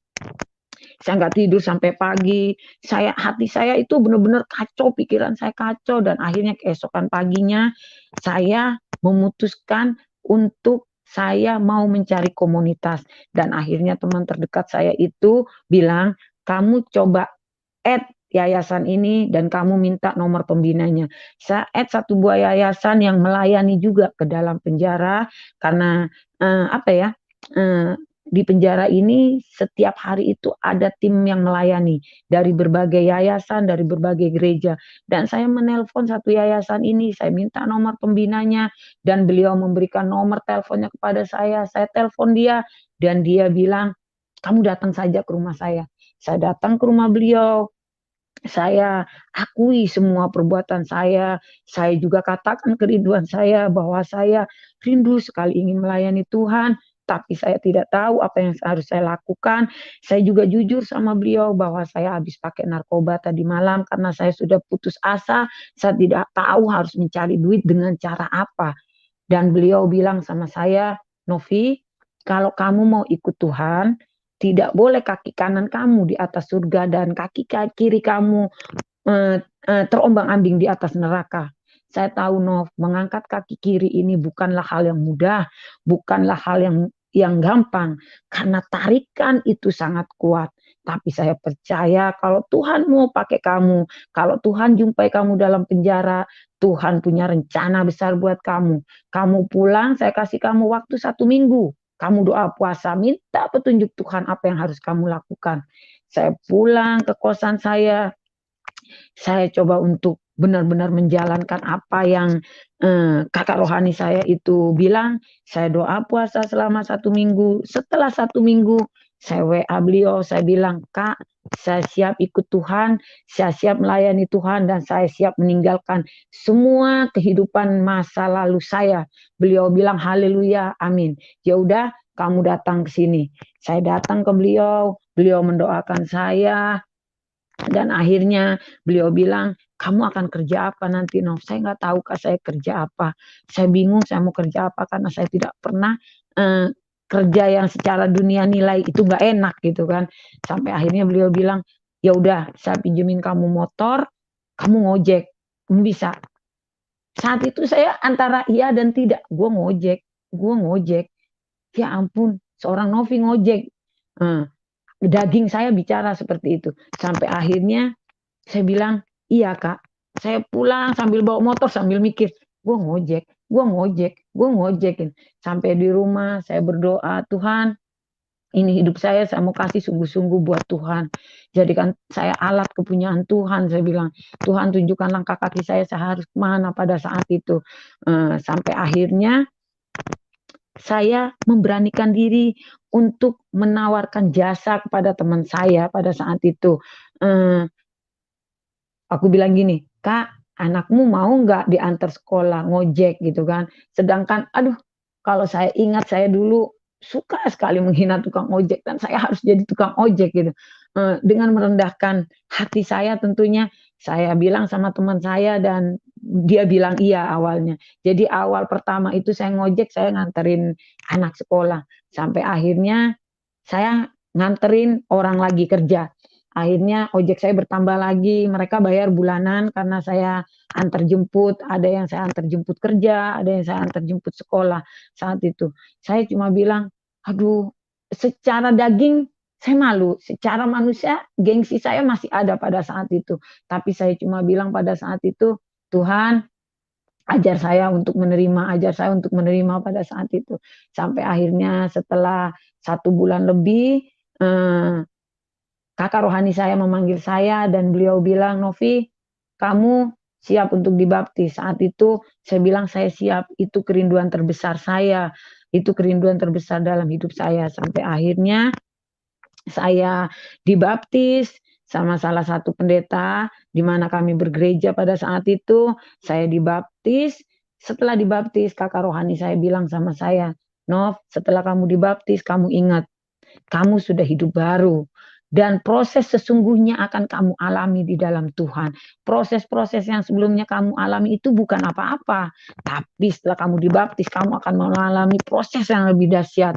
Speaker 2: saya nggak tidur sampai pagi. Hati saya itu benar-benar kacau, pikiran saya kacau dan akhirnya keesokan paginya saya memutuskan untuk saya mau mencari komunitas dan akhirnya teman terdekat saya itu bilang, kamu coba add yayasan ini dan kamu minta nomor pembinanya. Saya add satu buah yayasan yang melayani juga ke dalam penjara karena apa ya, eh, di penjara ini setiap hari itu ada tim yang melayani dari berbagai yayasan, dari berbagai gereja. Dan saya menelpon satu yayasan ini, saya minta nomor pembinanya dan beliau memberikan nomor teleponnya kepada saya. Saya telepon dia dan dia bilang, kamu datang saja ke rumah saya. Saya datang ke rumah beliau, saya akui semua perbuatan saya juga katakan kerinduan saya bahwa saya rindu sekali ingin melayani Tuhan, tapi saya tidak tahu apa yang harus saya lakukan. Saya juga jujur sama beliau bahwa saya habis pakai narkoba tadi malam karena saya sudah putus asa, saya tidak tahu harus mencari duit dengan cara apa. Dan beliau bilang sama saya, Novi, kalau kamu mau ikut Tuhan, tidak boleh kaki kanan kamu di atas surga dan kaki kiri kamu terombang-ambing di atas neraka. Saya tahu Nov, mengangkat kaki kiri ini bukanlah hal yang mudah, bukanlah hal yang gampang karena tarikan itu sangat kuat. Tapi saya percaya kalau Tuhan mau pakai kamu, kalau Tuhan jumpai kamu dalam penjara, Tuhan punya rencana besar buat kamu. Kamu pulang, saya kasih kamu waktu 1 minggu. Kamu doa puasa, minta petunjuk Tuhan apa yang harus kamu lakukan. Saya pulang ke kosan saya coba untuk benar-benar menjalankan apa yang kakak rohani saya itu bilang. Saya doa puasa selama 1 minggu. Setelah 1 minggu, saya WA beliau, saya bilang, Kak, saya siap ikut Tuhan, saya siap melayani Tuhan, dan saya siap meninggalkan semua kehidupan masa lalu saya. Beliau bilang, haleluya, amin. Ya udah, kamu datang ke sini. Saya datang ke beliau, beliau mendoakan saya, dan akhirnya beliau bilang, kamu akan kerja apa nanti, Nov? Saya nggak tahu, Kak, saya kerja apa. Saya bingung saya mau kerja apa, karena saya tidak pernah eh, kerja yang secara dunia nilai itu nggak enak gitu kan. Sampai akhirnya beliau bilang, ya udah, saya pinjemin kamu motor, kamu ngojek, kamu bisa. Saat itu saya antara iya dan tidak. Gue ngojek. Ya ampun, seorang Novi ngojek. Eh, Daging saya bicara seperti itu. Sampai akhirnya saya bilang, iya Kak. Saya pulang sambil bawa motor sambil mikir, gue ngojekin. Sampai di rumah saya berdoa, Tuhan, ini hidup saya mau kasih sungguh-sungguh buat Tuhan. Jadikan saya alat kepunyaan Tuhan. Saya bilang, Tuhan tunjukkan langkah kaki saya harus kemana pada saat itu. Sampai akhirnya saya memberanikan diri untuk menawarkan jasa kepada teman saya pada saat itu. Eh, aku bilang gini, Kak, anakmu mau nggak diantar sekolah ngojek gitu kan? Sedangkan, aduh, kalau saya ingat saya dulu suka sekali menghina tukang ojek dan saya harus jadi tukang ojek gitu. Dengan merendahkan hati saya tentunya saya bilang sama teman saya dan dia bilang iya awalnya. Jadi awal pertama itu saya ngojek, saya nganterin anak sekolah. Sampai akhirnya saya nganterin orang lagi kerja. Akhirnya ojek saya bertambah lagi, mereka bayar bulanan karena saya antar jemput, ada yang saya antar jemput kerja, ada yang saya antar jemput sekolah saat itu. Saya cuma bilang, aduh, secara daging saya malu, secara manusia gengsi saya masih ada pada saat itu. Tapi saya cuma bilang pada saat itu, Tuhan, ajar saya untuk menerima pada saat itu. Sampai akhirnya setelah 1 bulan lebih, eh, kakak rohani saya memanggil saya dan beliau bilang, Novi, kamu siap untuk dibaptis. Saat itu saya bilang saya siap, itu kerinduan terbesar saya, itu kerinduan terbesar dalam hidup saya. Sampai akhirnya saya dibaptis sama salah satu pendeta di mana kami bergereja pada saat itu. Saya dibaptis. Setelah dibaptis, kakak rohani saya bilang sama saya, Nov, setelah kamu dibaptis, kamu ingat, kamu sudah hidup baru. Dan proses sesungguhnya akan kamu alami di dalam Tuhan. Proses-proses yang sebelumnya kamu alami itu bukan apa-apa. Tapi setelah kamu dibaptis, kamu akan mengalami proses yang lebih dahsyat.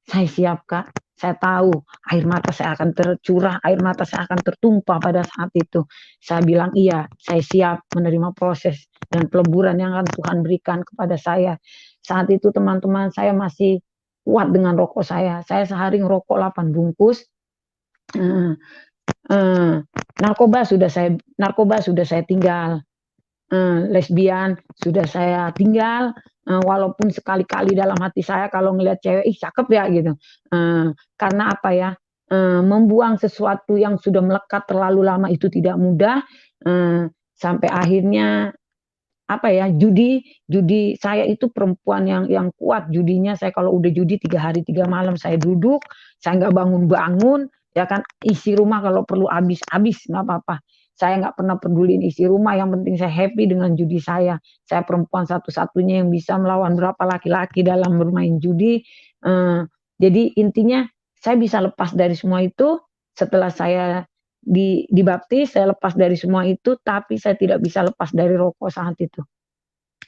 Speaker 2: Saya siap, Kak. Saya tahu air mata saya akan tercurah, air mata saya akan tertumpah pada saat itu. Saya bilang, iya, saya siap menerima proses dan peleburan yang akan Tuhan berikan kepada saya. Saat itu teman-teman saya masih kuat dengan rokok saya. Saya sehari ngerokok 8 bungkus. Eh, eh, narkoba sudah saya tinggal. Lesbian sudah saya tinggal, walaupun sekali-kali dalam hati saya kalau ngelihat cewek, ih cakep ya gitu. Karena apa ya, membuang sesuatu yang sudah melekat terlalu lama itu tidak mudah. Sampai akhirnya apa ya, judi saya itu perempuan yang kuat judinya. Saya kalau udah judi 3 hari 3 malam saya duduk, saya nggak bangun-bangun, ya kan, isi rumah kalau perlu habis nggak apa-apa. Saya nggak pernah peduliin isi rumah, yang penting saya happy dengan judi saya. Saya perempuan satu-satunya yang bisa melawan berapa laki-laki dalam bermain judi. Eh, jadi intinya saya bisa lepas dari semua itu setelah saya dibaptis. Saya lepas dari semua itu, tapi saya tidak bisa lepas dari rokok saat itu.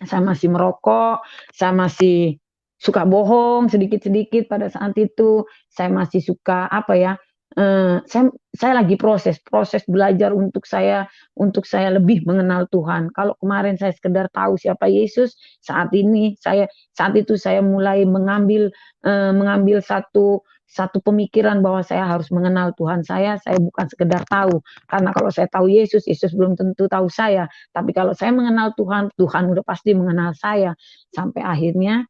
Speaker 2: Saya masih merokok, saya masih suka bohong sedikit-sedikit pada saat itu. Saya masih suka apa ya? Saya lagi proses belajar untuk saya lebih mengenal Tuhan. Kalau kemarin saya sekedar tahu siapa Yesus, saat itu saya mulai mengambil satu pemikiran bahwa saya harus mengenal Tuhan saya bukan sekedar tahu. Karena kalau saya tahu Yesus belum tentu tahu saya. Tapi kalau saya mengenal Tuhan, Tuhan udah pasti mengenal saya. Sampai akhirnya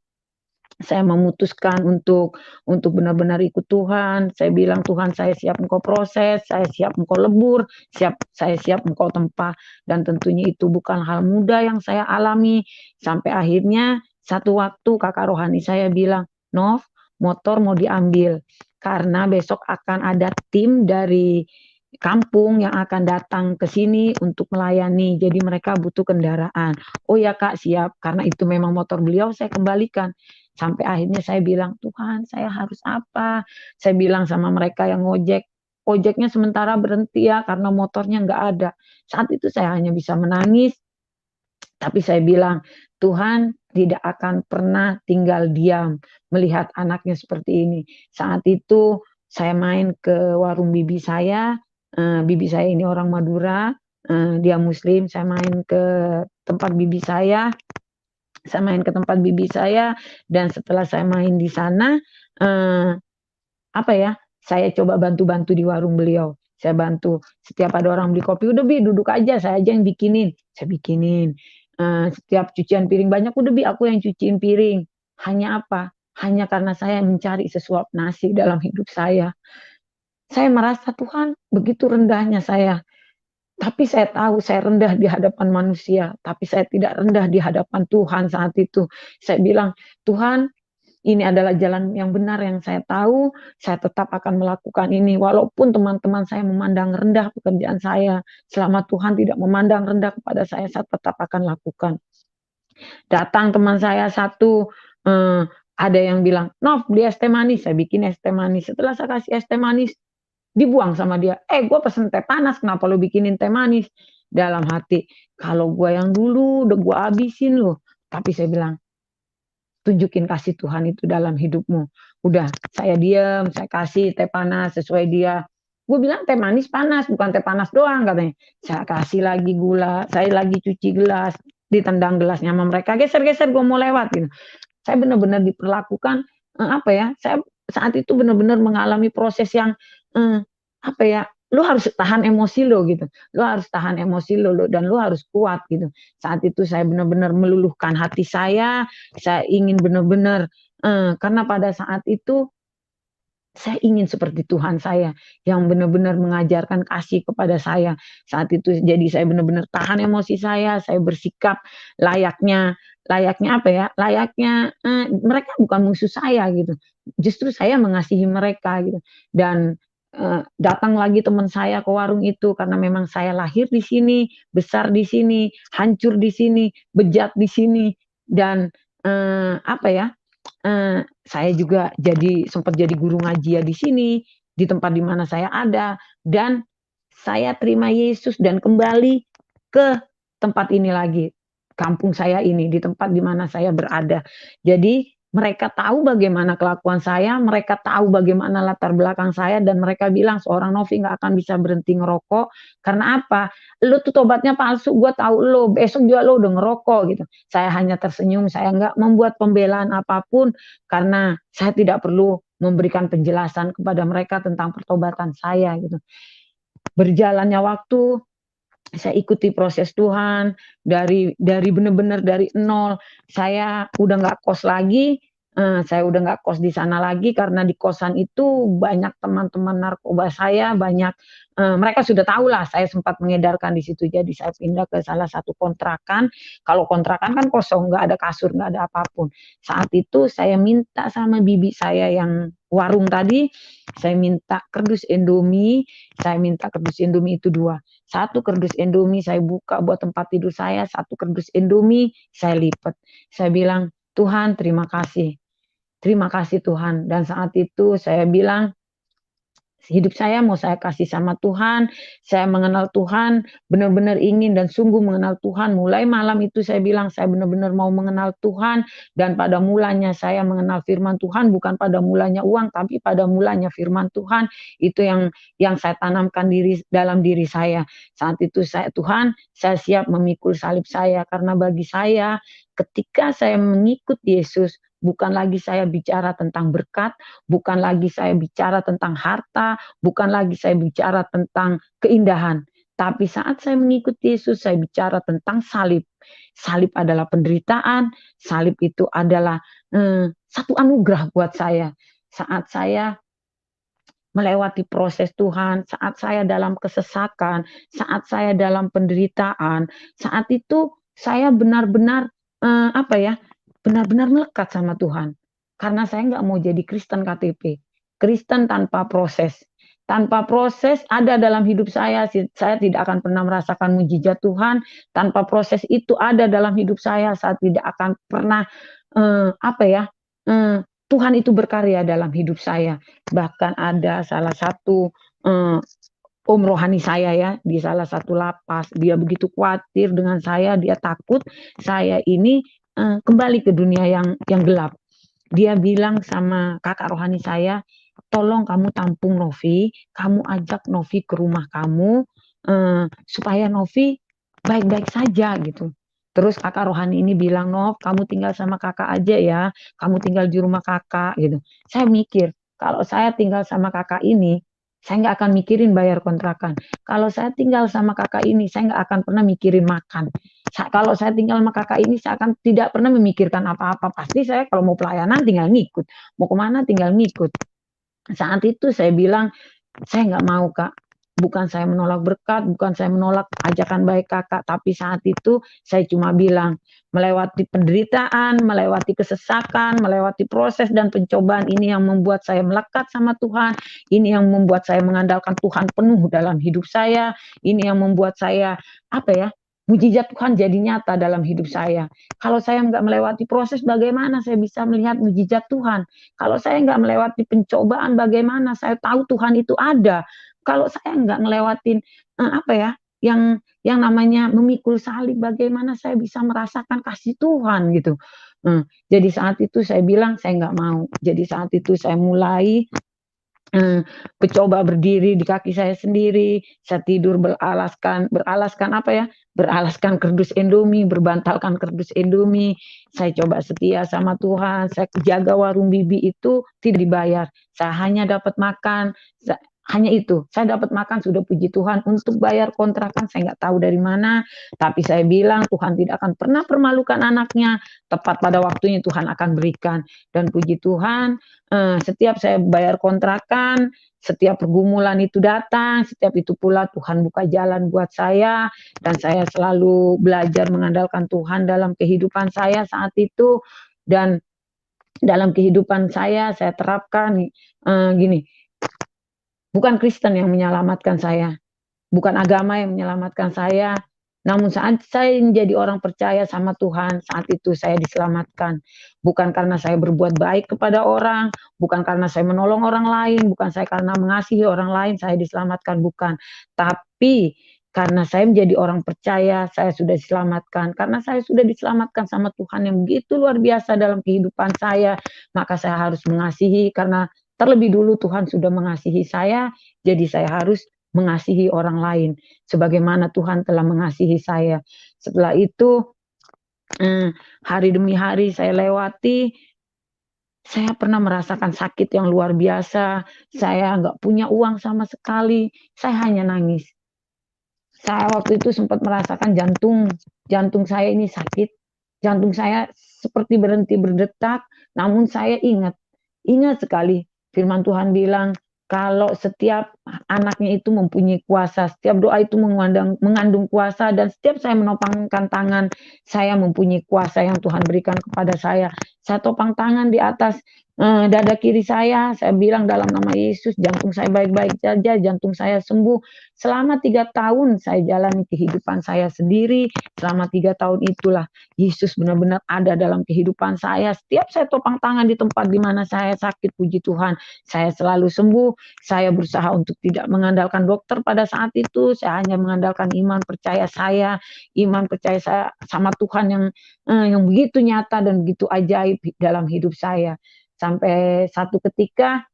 Speaker 2: saya memutuskan untuk benar-benar ikut Tuhan. Saya bilang, Tuhan, saya siap Engkau proses, saya siap Engkau lebur, saya siap Engkau tempa. Dan tentunya itu bukan hal mudah yang saya alami. Sampai akhirnya satu waktu kakak rohani saya bilang, Nov, motor mau diambil. Karena besok akan ada tim dari kampung yang akan datang ke sini untuk melayani. Jadi mereka butuh kendaraan. Oh ya Kak, siap. Karena itu memang motor beliau, saya kembalikan. Sampai akhirnya saya bilang, Tuhan, saya harus apa? Saya bilang sama mereka yang ngojek, ojeknya sementara berhenti ya karena motornya nggak ada. Saat itu saya hanya bisa menangis, tapi saya bilang, Tuhan tidak akan pernah tinggal diam melihat anaknya seperti ini. Saat itu saya main ke warung bibi saya ini orang Madura, dia Muslim, saya main ke tempat bibi saya, dan setelah saya main di sana, eh, apa ya, saya coba bantu-bantu di warung beliau. Saya bantu. Setiap ada orang beli kopi, udah Bi, duduk aja, saya aja yang bikinin. Saya bikinin. Setiap cucian piring banyak, udah Bi, aku yang cuciin piring. Hanya apa? Hanya karena saya mencari sesuap nasi dalam hidup saya. Saya merasa Tuhan begitu rendahnya saya. Tapi saya tahu saya rendah di hadapan manusia, tapi saya tidak rendah di hadapan Tuhan saat itu. Saya bilang, Tuhan, ini adalah jalan yang benar yang saya tahu, saya tetap akan melakukan ini. Walaupun teman-teman saya memandang rendah pekerjaan saya, selama Tuhan tidak memandang rendah kepada saya tetap akan lakukan. Datang teman saya satu, ada yang bilang, Nov, beli es teh manis. Saya bikin es teh manis. Setelah saya kasih es teh manis, dibuang sama dia. Gue pesen teh panas, kenapa lo bikinin teh manis? Dalam hati, kalau gue yang dulu udah gue habisin lo. Tapi saya bilang, tunjukin kasih Tuhan itu dalam hidupmu. Udah, saya diam, saya kasih teh panas sesuai dia. Gue bilang teh manis panas, bukan teh panas doang katanya. Saya kasih lagi gula, saya lagi cuci gelas, ditendang gelasnya sama mereka, geser-geser gue mau lewat gitu. Saya benar-benar diperlakukan, apa ya, saya saat itu benar-benar mengalami proses yang, apa ya, lu harus tahan emosi lo gitu, lu harus tahan emosi lo dan lu harus kuat gitu. Saat itu saya benar-benar meluluhkan hati saya ingin benar-benar, karena pada saat itu saya ingin seperti Tuhan saya yang benar-benar mengajarkan kasih kepada saya. Saat itu jadi saya benar-benar tahan emosi saya bersikap layaknya layaknya apa ya? Layaknya mereka bukan musuh saya gitu. Justru saya mengasihi mereka gitu. Dan datang lagi teman saya ke warung itu karena memang saya lahir di sini, besar di sini, hancur di sini, bejat di sini, dan apa ya? Saya juga sempat jadi guru ngaji ya di sini, di tempat di mana saya ada, dan saya terima Yesus dan kembali ke tempat ini lagi, kampung saya ini, di tempat di mana saya berada. Jadi mereka tahu bagaimana kelakuan saya, mereka tahu bagaimana latar belakang saya, dan mereka bilang seorang Novi nggak akan bisa berhenti ngerokok. Karena apa? Lu tuh tobatnya palsu, gue tahu lu, besok juga lu udah ngerokok gitu. Saya hanya tersenyum, saya nggak membuat pembelaan apapun, karena saya tidak perlu memberikan penjelasan kepada mereka tentang pertobatan saya gitu. Berjalannya waktu, saya ikuti proses Tuhan dari benar-benar dari nol. Saya udah nggak kos lagi, saya udah nggak kos di sana lagi karena di kosan itu banyak teman-teman narkoba saya, banyak mereka sudah tahu lah saya sempat mengedarkan di situ. Jadi saya pindah ke salah satu kontrakan. Kalau kontrakan kan kosong, nggak ada kasur, nggak ada apapun. Saat itu saya minta sama bibi saya yang warung tadi, saya minta kardus Indomie, itu dua. Satu kardus Indomie saya buka buat tempat tidur saya, satu kardus Indomie saya lipat. Saya bilang, Tuhan terima kasih. Terima kasih Tuhan. Dan saat itu saya bilang, hidup saya mau saya kasih sama Tuhan, saya mengenal Tuhan, benar-benar ingin dan sungguh mengenal Tuhan. Mulai malam itu saya bilang saya benar-benar mau mengenal Tuhan, dan pada mulanya saya mengenal firman Tuhan, bukan pada mulanya uang, tapi pada mulanya firman Tuhan. Itu yang saya tanamkan dalam diri saya. Saat itu Tuhan, saya siap memikul salib saya, karena bagi saya ketika saya mengikut Yesus, bukan lagi saya bicara tentang berkat, bukan lagi saya bicara tentang harta, bukan lagi saya bicara tentang keindahan, Tapi saat saya mengikuti Yesus, saya bicara tentang salib. Salib adalah penderitaan, salib itu adalah satu anugerah buat saya. Saat saya melewati proses Tuhan, saat saya dalam kesesakan, saat saya dalam penderitaan, saat itu saya benar-benar benar-benar melekat sama Tuhan. Karena saya nggak mau jadi Kristen KTP, Kristen tanpa proses. Tanpa proses ada dalam hidup saya tidak akan pernah merasakan mujizat Tuhan. Tanpa proses itu ada dalam hidup saya tidak akan pernah Tuhan itu berkarya dalam hidup saya. Bahkan ada salah satu om rohani saya ya, di salah satu lapas, dia begitu khawatir dengan saya, dia takut saya ini kembali ke dunia yang gelap. Dia bilang sama kakak rohani saya, tolong kamu tampung Novi, kamu ajak Novi ke rumah kamu, supaya Novi baik-baik saja gitu. Terus kakak rohani ini bilang, Nov, kamu tinggal sama kakak aja ya, kamu tinggal di rumah kakak gitu. Saya mikir, kalau saya tinggal sama kakak ini, saya nggak akan mikirin bayar kontrakan. Kalau saya tinggal sama kakak ini, saya nggak akan pernah mikirin makan. Kalau saya tinggal sama kakak ini, saya akan tidak pernah memikirkan apa-apa. Pasti saya kalau mau pelayanan tinggal ngikut, mau kemana tinggal ngikut. Saat itu saya bilang, saya nggak mau Kak. Bukan saya menolak berkat, bukan saya menolak ajakan baik kakak, tapi saat itu saya cuma bilang, melewati penderitaan, melewati kesesakan, melewati proses dan pencobaan ini yang membuat saya melekat sama Tuhan, ini yang membuat saya mengandalkan Tuhan penuh dalam hidup saya, ini yang membuat saya, mujizat Tuhan jadi nyata dalam hidup saya. Kalau saya nggak melewati proses, bagaimana saya bisa melihat mujizat Tuhan? Kalau saya nggak melewati pencobaan, bagaimana saya tahu Tuhan itu ada? Kalau saya nggak ngelewatin yang namanya memikul salib, bagaimana saya bisa merasakan kasih Tuhan gitu. Jadi saat itu saya bilang saya nggak mau. Jadi saat itu saya mulai mencoba berdiri di kaki saya sendiri. Saya tidur beralaskan kardus Indomie, berbantalkan kardus Indomie. Saya coba setia sama Tuhan. Saya jaga warung bibi itu tidak dibayar. Saya hanya dapat makan. Hanya itu, saya dapat makan sudah puji Tuhan. Untuk bayar kontrakan saya nggak tahu dari mana, tapi saya bilang Tuhan tidak akan pernah permalukan anaknya, tepat pada waktunya Tuhan akan berikan. Dan puji Tuhan, setiap saya bayar kontrakan, setiap pergumulan itu datang, setiap itu pula Tuhan buka jalan buat saya, dan saya selalu belajar mengandalkan Tuhan dalam kehidupan saya saat itu. Dan dalam kehidupan saya terapkan gini, bukan Kristen yang menyelamatkan saya, bukan agama yang menyelamatkan saya, namun saat saya menjadi orang percaya sama Tuhan, saat itu saya diselamatkan. Bukan karena saya berbuat baik kepada orang, bukan karena saya menolong orang lain, bukan saya karena mengasihi orang lain, saya diselamatkan, bukan. Tapi karena saya menjadi orang percaya, saya sudah diselamatkan. Karena saya sudah diselamatkan sama Tuhan yang begitu luar biasa dalam kehidupan saya, maka saya harus mengasihi, karena terlebih dulu Tuhan sudah mengasihi saya, jadi saya harus mengasihi orang lain sebagaimana Tuhan telah mengasihi saya. Setelah itu hari demi hari saya lewati, saya pernah merasakan sakit yang luar biasa. Saya nggak punya uang sama sekali, saya hanya nangis. Saya waktu itu sempat merasakan jantung saya ini sakit, jantung saya seperti berhenti berdetak, namun saya ingat sekali firman Tuhan bilang, kalau setiap anaknya itu mempunyai kuasa, setiap doa itu mengandung kuasa, dan setiap saya menopangkan tangan, saya mempunyai kuasa yang Tuhan berikan kepada saya. Saya topang tangan di atas dada kiri saya bilang dalam nama Yesus, jantung saya baik-baik saja, jantung saya sembuh. Selama 3 tahun saya jalani kehidupan saya sendiri, selama 3 tahun itulah Yesus benar-benar ada dalam kehidupan saya. Setiap saya topang tangan di tempat di mana saya sakit, puji Tuhan, saya selalu sembuh. Saya berusaha untuk tidak mengandalkan dokter pada saat itu, saya hanya mengandalkan iman percaya saya sama Tuhan yang begitu nyata dan begitu ajaib dalam hidup saya. Sampai satu ketika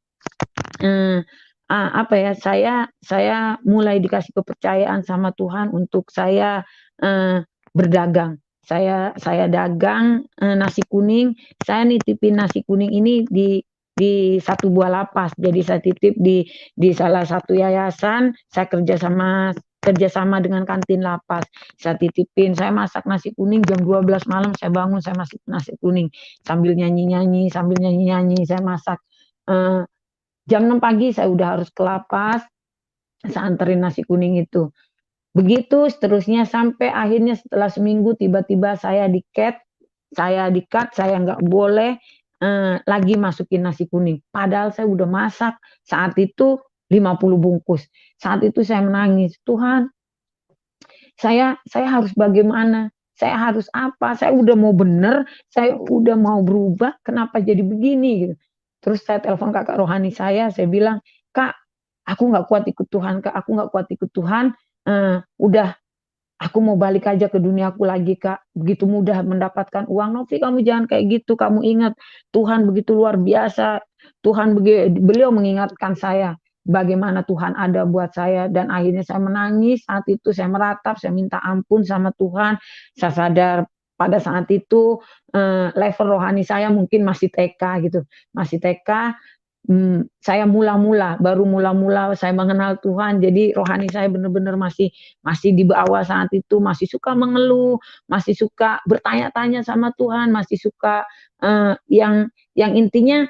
Speaker 2: saya mulai dikasih kepercayaan sama Tuhan untuk saya berdagang. Saya dagang nasi kuning. Saya nitipin nasi kuning ini di satu buah lapas. Jadi saya titip di salah satu yayasan. Saya kerja sama kerjasama dengan kantin lapas. Saya titipin, saya masak nasi kuning jam 12 malam, saya bangun, saya masak nasi kuning. Sambil nyanyi-nyanyi, saya masak. Jam 6 pagi saya udah harus ke lapas, saya anterin nasi kuning itu. Begitu seterusnya sampai akhirnya setelah seminggu tiba-tiba saya di-cut, saya nggak boleh lagi masukin nasi kuning. Padahal saya udah masak saat itu 50 bungkus. Saat itu saya menangis, Tuhan, saya harus bagaimana? Saya harus apa? Saya udah mau bener, saya udah mau berubah, kenapa jadi begini gitu. Terus saya telepon kakak rohani saya bilang, Kak, aku nggak kuat ikut Tuhan, Kak, aku nggak kuat ikut Tuhan. Udah, aku mau balik aja ke dunia aku lagi, Kak. Begitu mudah mendapatkan uang. Novi, kamu jangan kayak gitu. Kamu ingat Tuhan begitu luar biasa. Beliau mengingatkan saya bagaimana Tuhan ada buat saya, dan akhirnya saya menangis saat itu. Saya meratap, saya minta ampun sama Tuhan. Saya sadar pada saat itu level rohani saya mungkin masih TK gitu, masih TK. Saya baru mula-mula saya mengenal Tuhan, jadi rohani saya benar-benar masih di bawah saat itu, masih suka mengeluh, masih suka bertanya-tanya sama Tuhan, masih suka yang intinya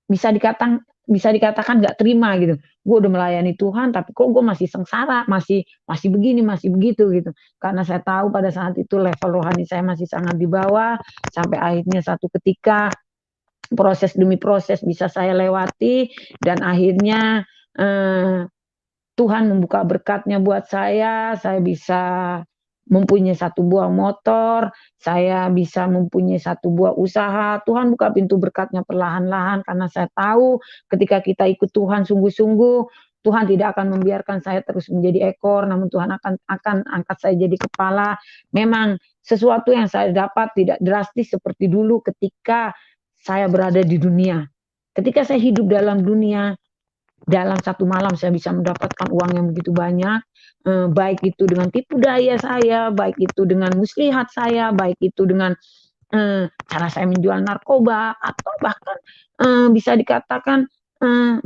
Speaker 2: bisa dikatakan nggak terima gitu. Gue udah melayani Tuhan, tapi kok gue masih sengsara, masih begini, masih begitu gitu. Karena saya tahu pada saat itu level rohani saya masih sangat di bawah, sampai akhirnya satu ketika proses demi proses bisa saya lewati, dan akhirnya Tuhan membuka berkatnya buat saya bisa mempunyai satu buah motor, saya bisa mempunyai satu buah usaha. Tuhan buka pintu berkatnya perlahan-lahan, karena saya tahu ketika kita ikut Tuhan sungguh-sungguh, Tuhan tidak akan membiarkan saya terus menjadi ekor, namun Tuhan akan angkat saya jadi kepala. Memang sesuatu yang saya dapat tidak drastis seperti dulu ketika saya berada di dunia. Ketika saya hidup dalam dunia, dalam satu malam saya bisa mendapatkan uang yang begitu banyak, baik itu dengan tipu daya saya, baik itu dengan muslihat saya, baik itu dengan cara saya menjual narkoba, atau bahkan bisa dikatakan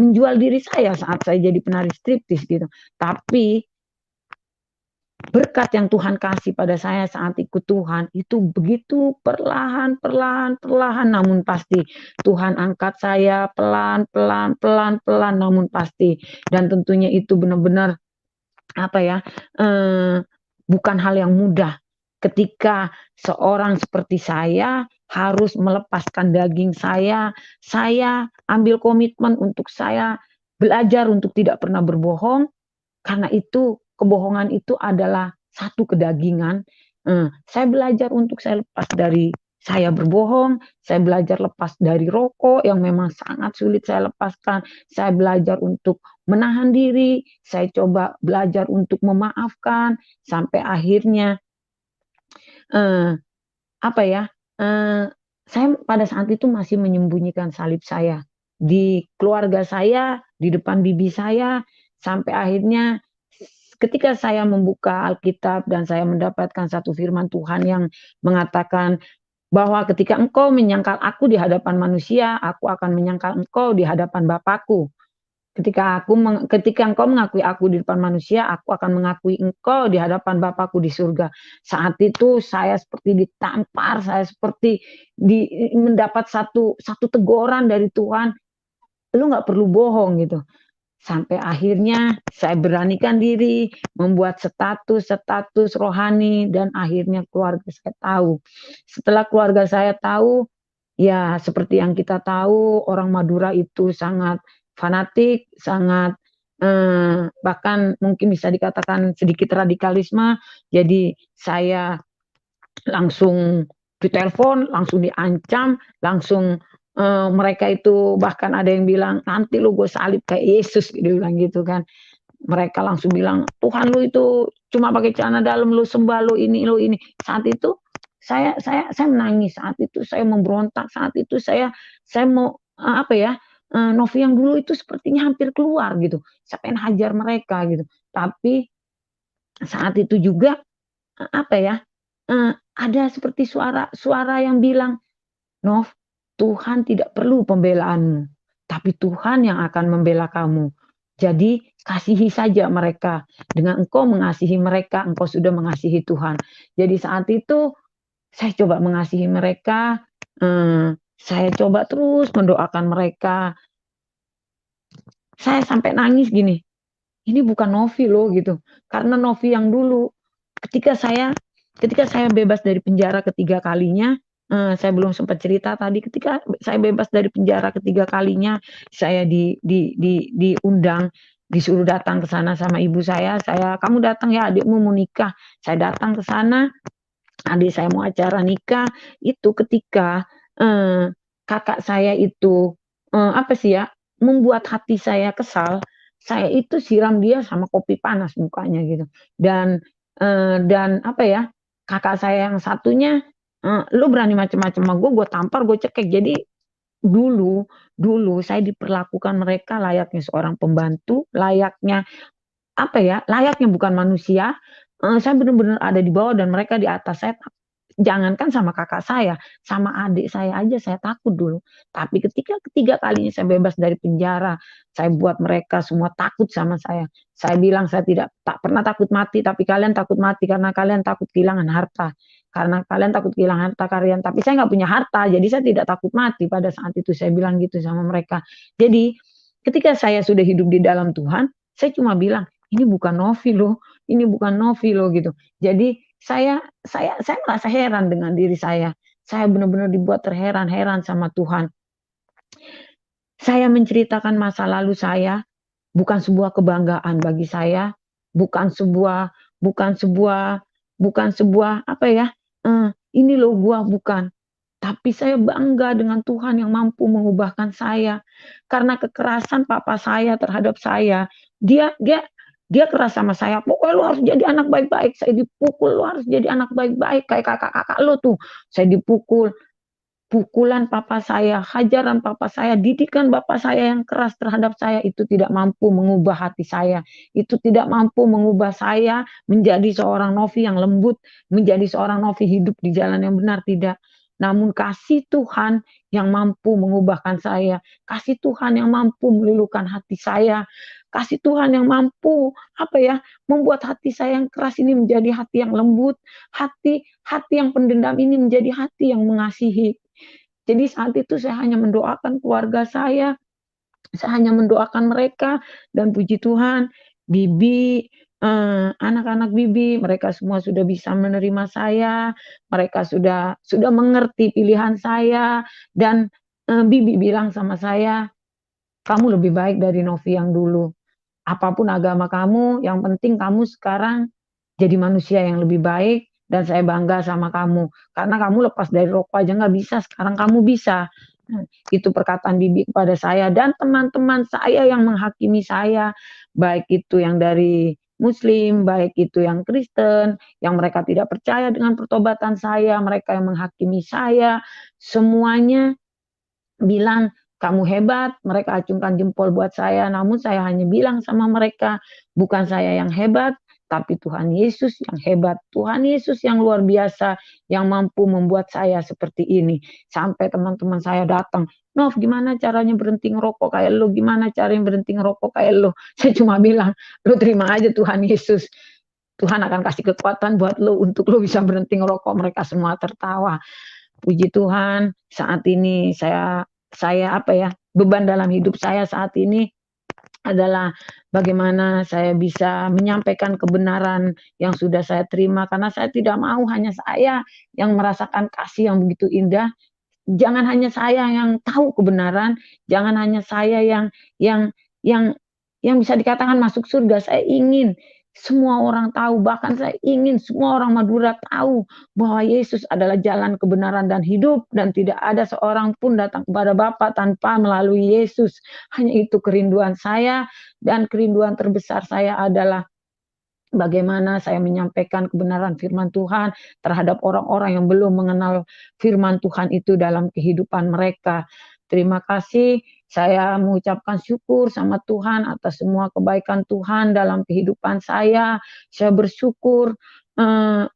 Speaker 2: menjual diri saya saat saya jadi penari striptis gitu. Tapi berkat yang Tuhan kasih pada saya saat ikut Tuhan itu begitu perlahan, namun pasti Tuhan angkat saya pelan, namun pasti. Dan tentunya itu benar-benar bukan hal yang mudah ketika seorang seperti saya harus melepaskan daging saya ambil komitmen untuk saya belajar untuk tidak pernah berbohong, karena itu kebohongan itu adalah satu kedagingan. Saya belajar untuk saya lepas dari saya berbohong, saya belajar lepas dari rokok yang memang sangat sulit saya lepaskan, saya belajar untuk menahan diri, saya coba belajar untuk memaafkan, sampai akhirnya saya pada saat itu masih menyembunyikan salib saya di keluarga saya, di depan bibi saya, sampai akhirnya ketika saya membuka Alkitab dan saya mendapatkan satu firman Tuhan yang mengatakan bahwa ketika engkau menyangkal aku di hadapan manusia, aku akan menyangkal engkau di hadapan Bapakku. Ketika engkau mengakui aku di depan manusia, aku akan mengakui engkau di hadapan Bapakku di surga. Saat itu saya seperti ditampar, saya seperti mendapat satu teguran dari Tuhan, lu nggak perlu bohong gitu. Sampai akhirnya saya beranikan diri membuat status rohani, dan akhirnya keluarga saya tahu. Setelah keluarga saya tahu, ya seperti yang kita tahu, orang Madura itu sangat fanatik, sangat bahkan mungkin bisa dikatakan sedikit radikalisme. Jadi saya langsung ditelepon, langsung diancam, langsung mereka itu bahkan ada yang bilang, nanti lu gue salib kayak Yesus, dia bilang gitu kan. Mereka langsung bilang, Tuhan lu itu cuma pakai celana dalam, lu sembah lu ini. Saat itu saya menangis, saat itu saya memberontak, saat itu saya mau Novi yang dulu itu sepertinya hampir keluar gitu. Saya pengen hajar mereka gitu. Tapi saat itu juga ada seperti suara yang bilang, Nov, Tuhan tidak perlu pembelaanmu, tapi Tuhan yang akan membela kamu. Jadi kasihi saja mereka. Dengan engkau mengasihi mereka, engkau sudah mengasihi Tuhan. Jadi saat itu saya coba mengasihi mereka, saya coba terus mendoakan mereka. Saya sampai nangis gini, ini bukan Novi loh gitu. Karena Novi yang dulu, ketika saya ketika saya bebas dari penjara ketiga kalinya, saya belum sempat cerita tadi, ketika saya bebas dari penjara ketiga kalinya, saya diundang, disuruh datang ke sana sama ibu saya, kamu datang ya, adikmu mau nikah. Saya datang ke sana, adik saya mau acara nikah, itu ketika kakak saya itu apa sih ya, membuat hati saya kesal, saya itu siram dia sama kopi panas mukanya gitu. Dan apa ya, kakak saya yang satunya, lu berani macam-macam sama gue tampar, gue cekek. Jadi dulu dulu saya diperlakukan mereka layaknya seorang pembantu, layaknya apa ya, layaknya bukan manusia. Saya benar-benar ada di bawah dan mereka di atas. Saya jangankan sama kakak saya, sama adik saya aja saya takut dulu. Tapi ketika ketiga kalinya saya bebas dari penjara, saya buat mereka semua takut sama saya. Saya bilang saya tak pernah takut mati, tapi kalian takut mati karena kalian takut kehilangan harta. Karena kalian takut kehilangan harta kalian, tapi saya nggak punya harta, jadi saya tidak takut mati pada saat itu. Saya bilang gitu sama mereka. Jadi ketika saya sudah hidup di dalam Tuhan, saya cuma bilang, ini bukan Novi loh, ini bukan Novi loh gitu. Jadi saya merasa heran dengan diri saya. Saya benar-benar dibuat terheran-heran sama Tuhan. Saya menceritakan masa lalu saya bukan sebuah kebanggaan bagi saya, bukan sebuah bukan sebuah bukan sebuah apa ya? Ini loh gua bukan. Tapi saya bangga dengan Tuhan yang mampu mengubahkan saya. Karena kekerasan papa saya terhadap saya, dia dia dia keras sama saya. Pokoknya lu harus jadi anak baik-baik. Saya dipukul, lu harus jadi anak baik-baik kayak kakak-kakak lu tuh. Saya dipukul, pukulan papa saya, hajaran papa saya, didikan bapak saya yang keras terhadap saya itu tidak mampu mengubah hati saya. Itu tidak mampu mengubah saya menjadi seorang Novi yang lembut, menjadi seorang Novi hidup di jalan yang benar, tidak. Namun kasih Tuhan yang mampu mengubahkan saya, kasih Tuhan yang mampu meluluhkan hati saya, kasih Tuhan yang mampu apa ya, membuat hati saya yang keras ini menjadi hati yang lembut, hati hati yang pendendam ini menjadi hati yang mengasihi. Jadi saat itu saya hanya mendoakan keluarga saya hanya mendoakan mereka, dan puji Tuhan, Bibi, anak-anak Bibi, mereka semua sudah bisa menerima saya, mereka sudah mengerti pilihan saya, dan Bibi bilang sama saya, kamu lebih baik dari Novi yang dulu. Apapun agama kamu, yang penting kamu sekarang jadi manusia yang lebih baik, dan saya bangga sama kamu. Karena kamu lepas dari rokok aja nggak bisa, sekarang kamu bisa. Itu perkataan Bibi kepada saya dan teman-teman saya yang menghakimi saya, baik itu yang dari Muslim, baik itu yang Kristen, yang mereka tidak percaya dengan pertobatan saya, mereka yang menghakimi saya, semuanya bilang, kamu hebat, mereka acungkan jempol buat saya, namun saya hanya bilang sama mereka, bukan saya yang hebat, tapi Tuhan Yesus yang hebat, Tuhan Yesus yang luar biasa, yang mampu membuat saya seperti ini. Sampai teman-teman saya datang, Nov, gimana caranya berhenti ngerokok kayak lo, gimana caranya berhenti ngerokok kayak lo. Saya cuma bilang, lo terima aja Tuhan Yesus, Tuhan akan kasih kekuatan buat lo untuk lo bisa berhenti ngerokok. Mereka semua tertawa. Puji Tuhan, saat ini saya apa ya, beban dalam hidup saya saat ini adalah bagaimana saya bisa menyampaikan kebenaran yang sudah saya terima, karena saya tidak mau hanya saya yang merasakan kasih yang begitu indah. Jangan hanya saya yang tahu kebenaran, jangan hanya saya yang yang yang bisa dikatakan masuk surga. Saya ingin semua orang tahu, bahkan saya ingin semua orang Madura tahu bahwa Yesus adalah jalan kebenaran dan hidup, dan tidak ada seorang pun datang kepada Bapa tanpa melalui Yesus. Hanya itu kerinduan saya, dan kerinduan terbesar saya adalah bagaimana saya menyampaikan kebenaran firman Tuhan terhadap orang-orang yang belum mengenal firman Tuhan itu dalam kehidupan mereka. Terima kasih, saya mengucapkan syukur sama Tuhan atas semua kebaikan Tuhan dalam kehidupan saya. Saya bersyukur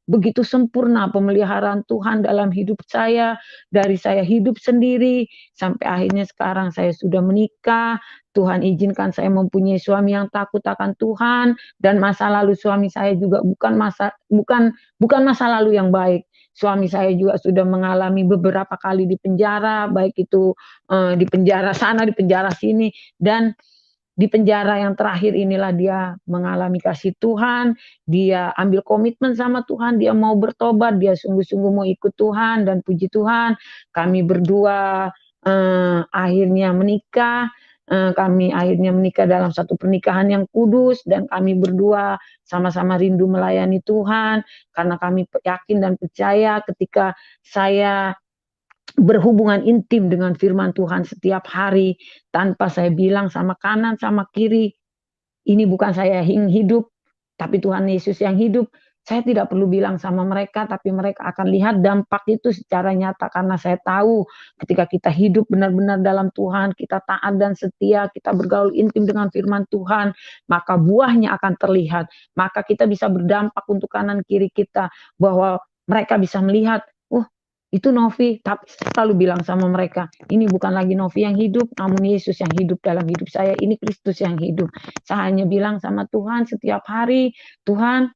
Speaker 2: begitu sempurna pemeliharaan Tuhan dalam hidup saya, dari saya hidup sendiri sampai akhirnya sekarang saya sudah menikah. Tuhan izinkan saya mempunyai suami yang takut akan Tuhan, dan masa lalu suami saya juga bukan masa lalu yang baik. Suami saya juga sudah mengalami beberapa kali di penjara, baik itu di penjara sana, di penjara sini, dan di penjara yang terakhir inilah dia mengalami kasih Tuhan, dia ambil komitmen sama Tuhan, dia mau bertobat, dia sungguh-sungguh mau ikut Tuhan, dan puji Tuhan, kami berdua akhirnya menikah. Kami akhirnya menikah dalam satu pernikahan yang kudus, dan kami berdua sama-sama rindu melayani Tuhan, karena kami yakin dan percaya ketika saya berhubungan intim dengan firman Tuhan setiap hari, tanpa saya bilang sama kanan sama kiri, ini bukan saya yang hidup, tapi Tuhan Yesus yang hidup. Saya tidak perlu bilang sama mereka, tapi mereka akan lihat dampak itu secara nyata, karena saya tahu ketika kita hidup benar-benar dalam Tuhan, kita taat dan setia, kita bergaul intim dengan firman Tuhan, maka buahnya akan terlihat. Maka kita bisa berdampak untuk kanan kiri kita, bahwa mereka bisa melihat, oh itu Novi. Tapi saya selalu bilang sama mereka, ini bukan lagi Novi yang hidup, namun Yesus yang hidup dalam hidup saya, ini Kristus yang hidup. Saya hanya bilang sama Tuhan setiap hari, Tuhan,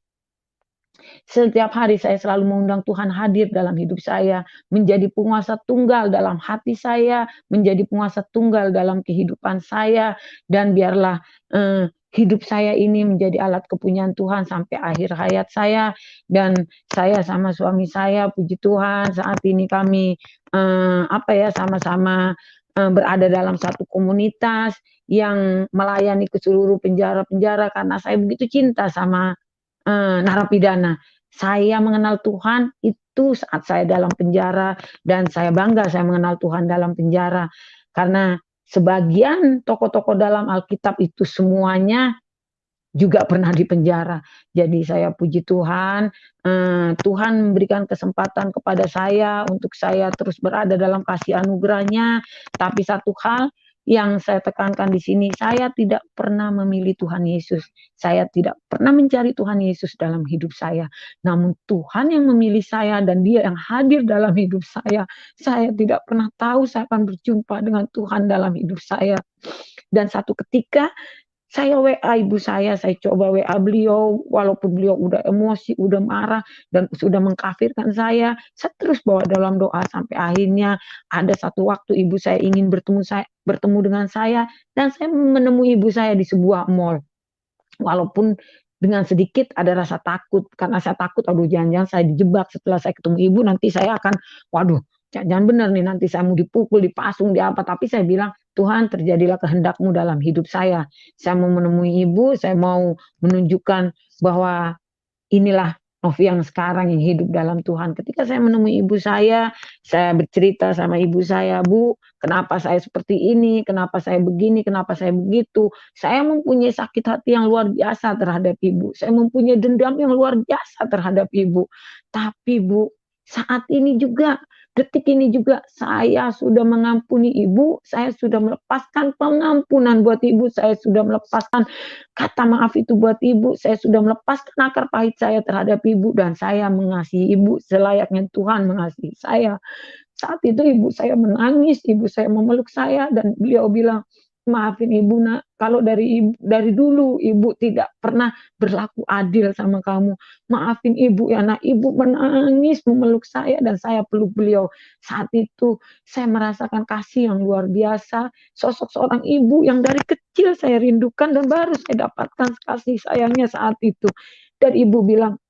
Speaker 2: setiap hari saya selalu mengundang Tuhan hadir dalam hidup saya, menjadi penguasa tunggal dalam hati saya, menjadi penguasa tunggal dalam kehidupan saya, dan biarlah hidup saya ini menjadi alat kepunyaan Tuhan sampai akhir hayat saya. Dan saya sama suami saya, puji Tuhan, saat ini kami sama-sama berada dalam satu komunitas yang melayani ke seluruh penjara-penjara, karena saya begitu cinta sama narapidana. Saya mengenal Tuhan itu saat saya dalam penjara, dan saya bangga saya mengenal Tuhan dalam penjara, karena sebagian tokoh-tokoh dalam Alkitab itu semuanya juga pernah di penjara. Jadi saya puji Tuhan, Tuhan memberikan kesempatan kepada saya untuk saya terus berada dalam kasih anugerahnya. Tapi satu hal yang saya tekankan di sini, saya tidak pernah memilih Tuhan Yesus. Saya tidak pernah mencari Tuhan Yesus dalam hidup saya. Namun Tuhan yang memilih saya, dan Dia yang hadir dalam hidup saya. Saya tidak pernah tahu saya akan berjumpa dengan Tuhan dalam hidup saya. Dan satu ketika saya WA ibu saya coba WA beliau, walaupun beliau udah emosi, udah marah, dan sudah mengkafirkan saya terus bawa dalam doa, sampai akhirnya ada satu waktu ibu saya ingin bertemu dengan saya, dan saya menemui ibu saya di sebuah mall. Walaupun dengan sedikit ada rasa takut, karena saya takut, aduh jangan-jangan saya dijebak setelah saya ketemu ibu, nanti saya akan, waduh, jangan benar nih, nanti saya mau dipukul, dipasung, di apa. Tapi saya bilang, Tuhan, terjadilah kehendak-Mu dalam hidup saya. Saya mau menemui ibu, saya mau menunjukkan bahwa inilah Novi yang sekarang yang hidup dalam Tuhan. Ketika saya menemui ibu saya bercerita sama ibu saya, Bu, kenapa saya seperti ini, kenapa saya begini, kenapa saya begitu. Saya mempunyai sakit hati yang luar biasa terhadap ibu. Saya mempunyai dendam yang luar biasa terhadap ibu. Tapi Bu, saat ini juga, detik ini juga, saya sudah mengampuni ibu, saya sudah melepaskan pengampunan buat ibu, saya sudah melepaskan kata maaf itu buat ibu, saya sudah melepaskan akar pahit saya terhadap ibu, dan saya mengasihi ibu selayaknya Tuhan mengasihi saya. Saat itu ibu saya menangis, ibu saya memeluk saya, dan beliau bilang, maafin ibu nak, kalau dari dulu ibu tidak pernah berlaku adil sama kamu. Maafin ibu ya nak. Ibu menangis memeluk saya, dan saya peluk beliau. Saat itu saya merasakan kasih yang luar biasa, sosok seorang ibu yang dari kecil saya rindukan, dan baru saya dapatkan kasih sayangnya saat itu. Dan ibu bilang,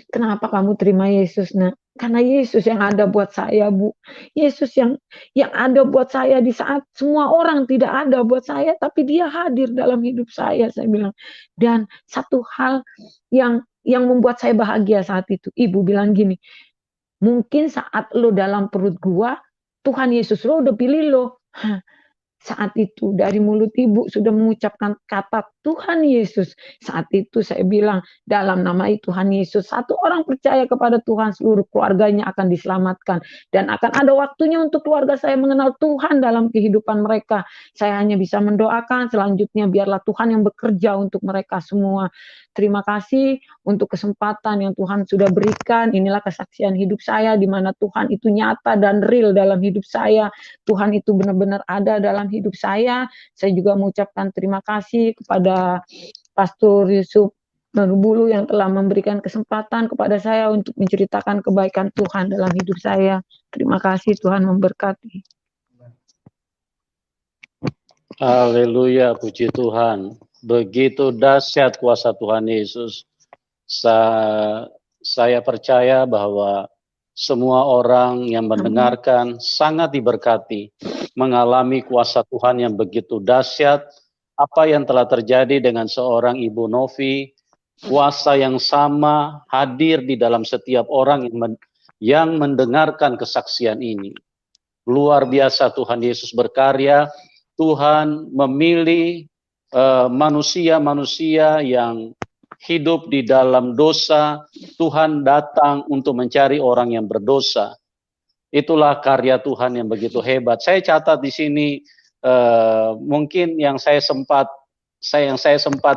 Speaker 2: kenapa kamu terima Yesus nak? Karena Yesus yang ada buat saya, Bu. Yesus yang ada buat saya di saat semua orang tidak ada buat saya, tapi Dia hadir dalam hidup saya bilang. Dan satu hal yang membuat saya bahagia saat itu, ibu bilang gini, mungkin saat lo dalam perut gua, Tuhan Yesus lo udah pilih lo. Saat itu dari mulut ibu sudah mengucapkan kata Tuhan Yesus. Saat itu saya bilang, dalam nama Tuhan Yesus, satu orang percaya kepada Tuhan, seluruh keluarganya akan diselamatkan. Dan akan ada waktunya untuk keluarga saya mengenal Tuhan dalam kehidupan mereka. Saya hanya bisa mendoakan, selanjutnya biarlah Tuhan yang bekerja untuk mereka semua. Terima kasih untuk kesempatan yang Tuhan sudah berikan. Inilah kesaksian hidup saya, di mana Tuhan itu nyata dan real dalam hidup saya. Tuhan itu benar-benar ada dalam hidup saya. Saya juga mengucapkan terima kasih kepada Pastor Yusuf Nurubulu yang telah memberikan kesempatan kepada saya untuk menceritakan kebaikan Tuhan dalam hidup saya. Terima kasih, Tuhan memberkati.
Speaker 1: Haleluya, puji Tuhan. Begitu dahsyat kuasa Tuhan Yesus. Saya percaya bahwa semua orang yang mendengarkan sangat diberkati, mengalami kuasa Tuhan yang begitu dahsyat. Apa yang telah terjadi dengan seorang Ibu Novi, kuasa yang sama hadir di dalam setiap orang yang mendengarkan kesaksian ini. Luar biasa Tuhan Yesus berkarya. Tuhan memilih manusia-manusia yang hidup di dalam dosa. Tuhan datang untuk mencari orang yang berdosa. Itulah karya Tuhan yang begitu hebat. Saya catat di sini mungkin yang saya sempat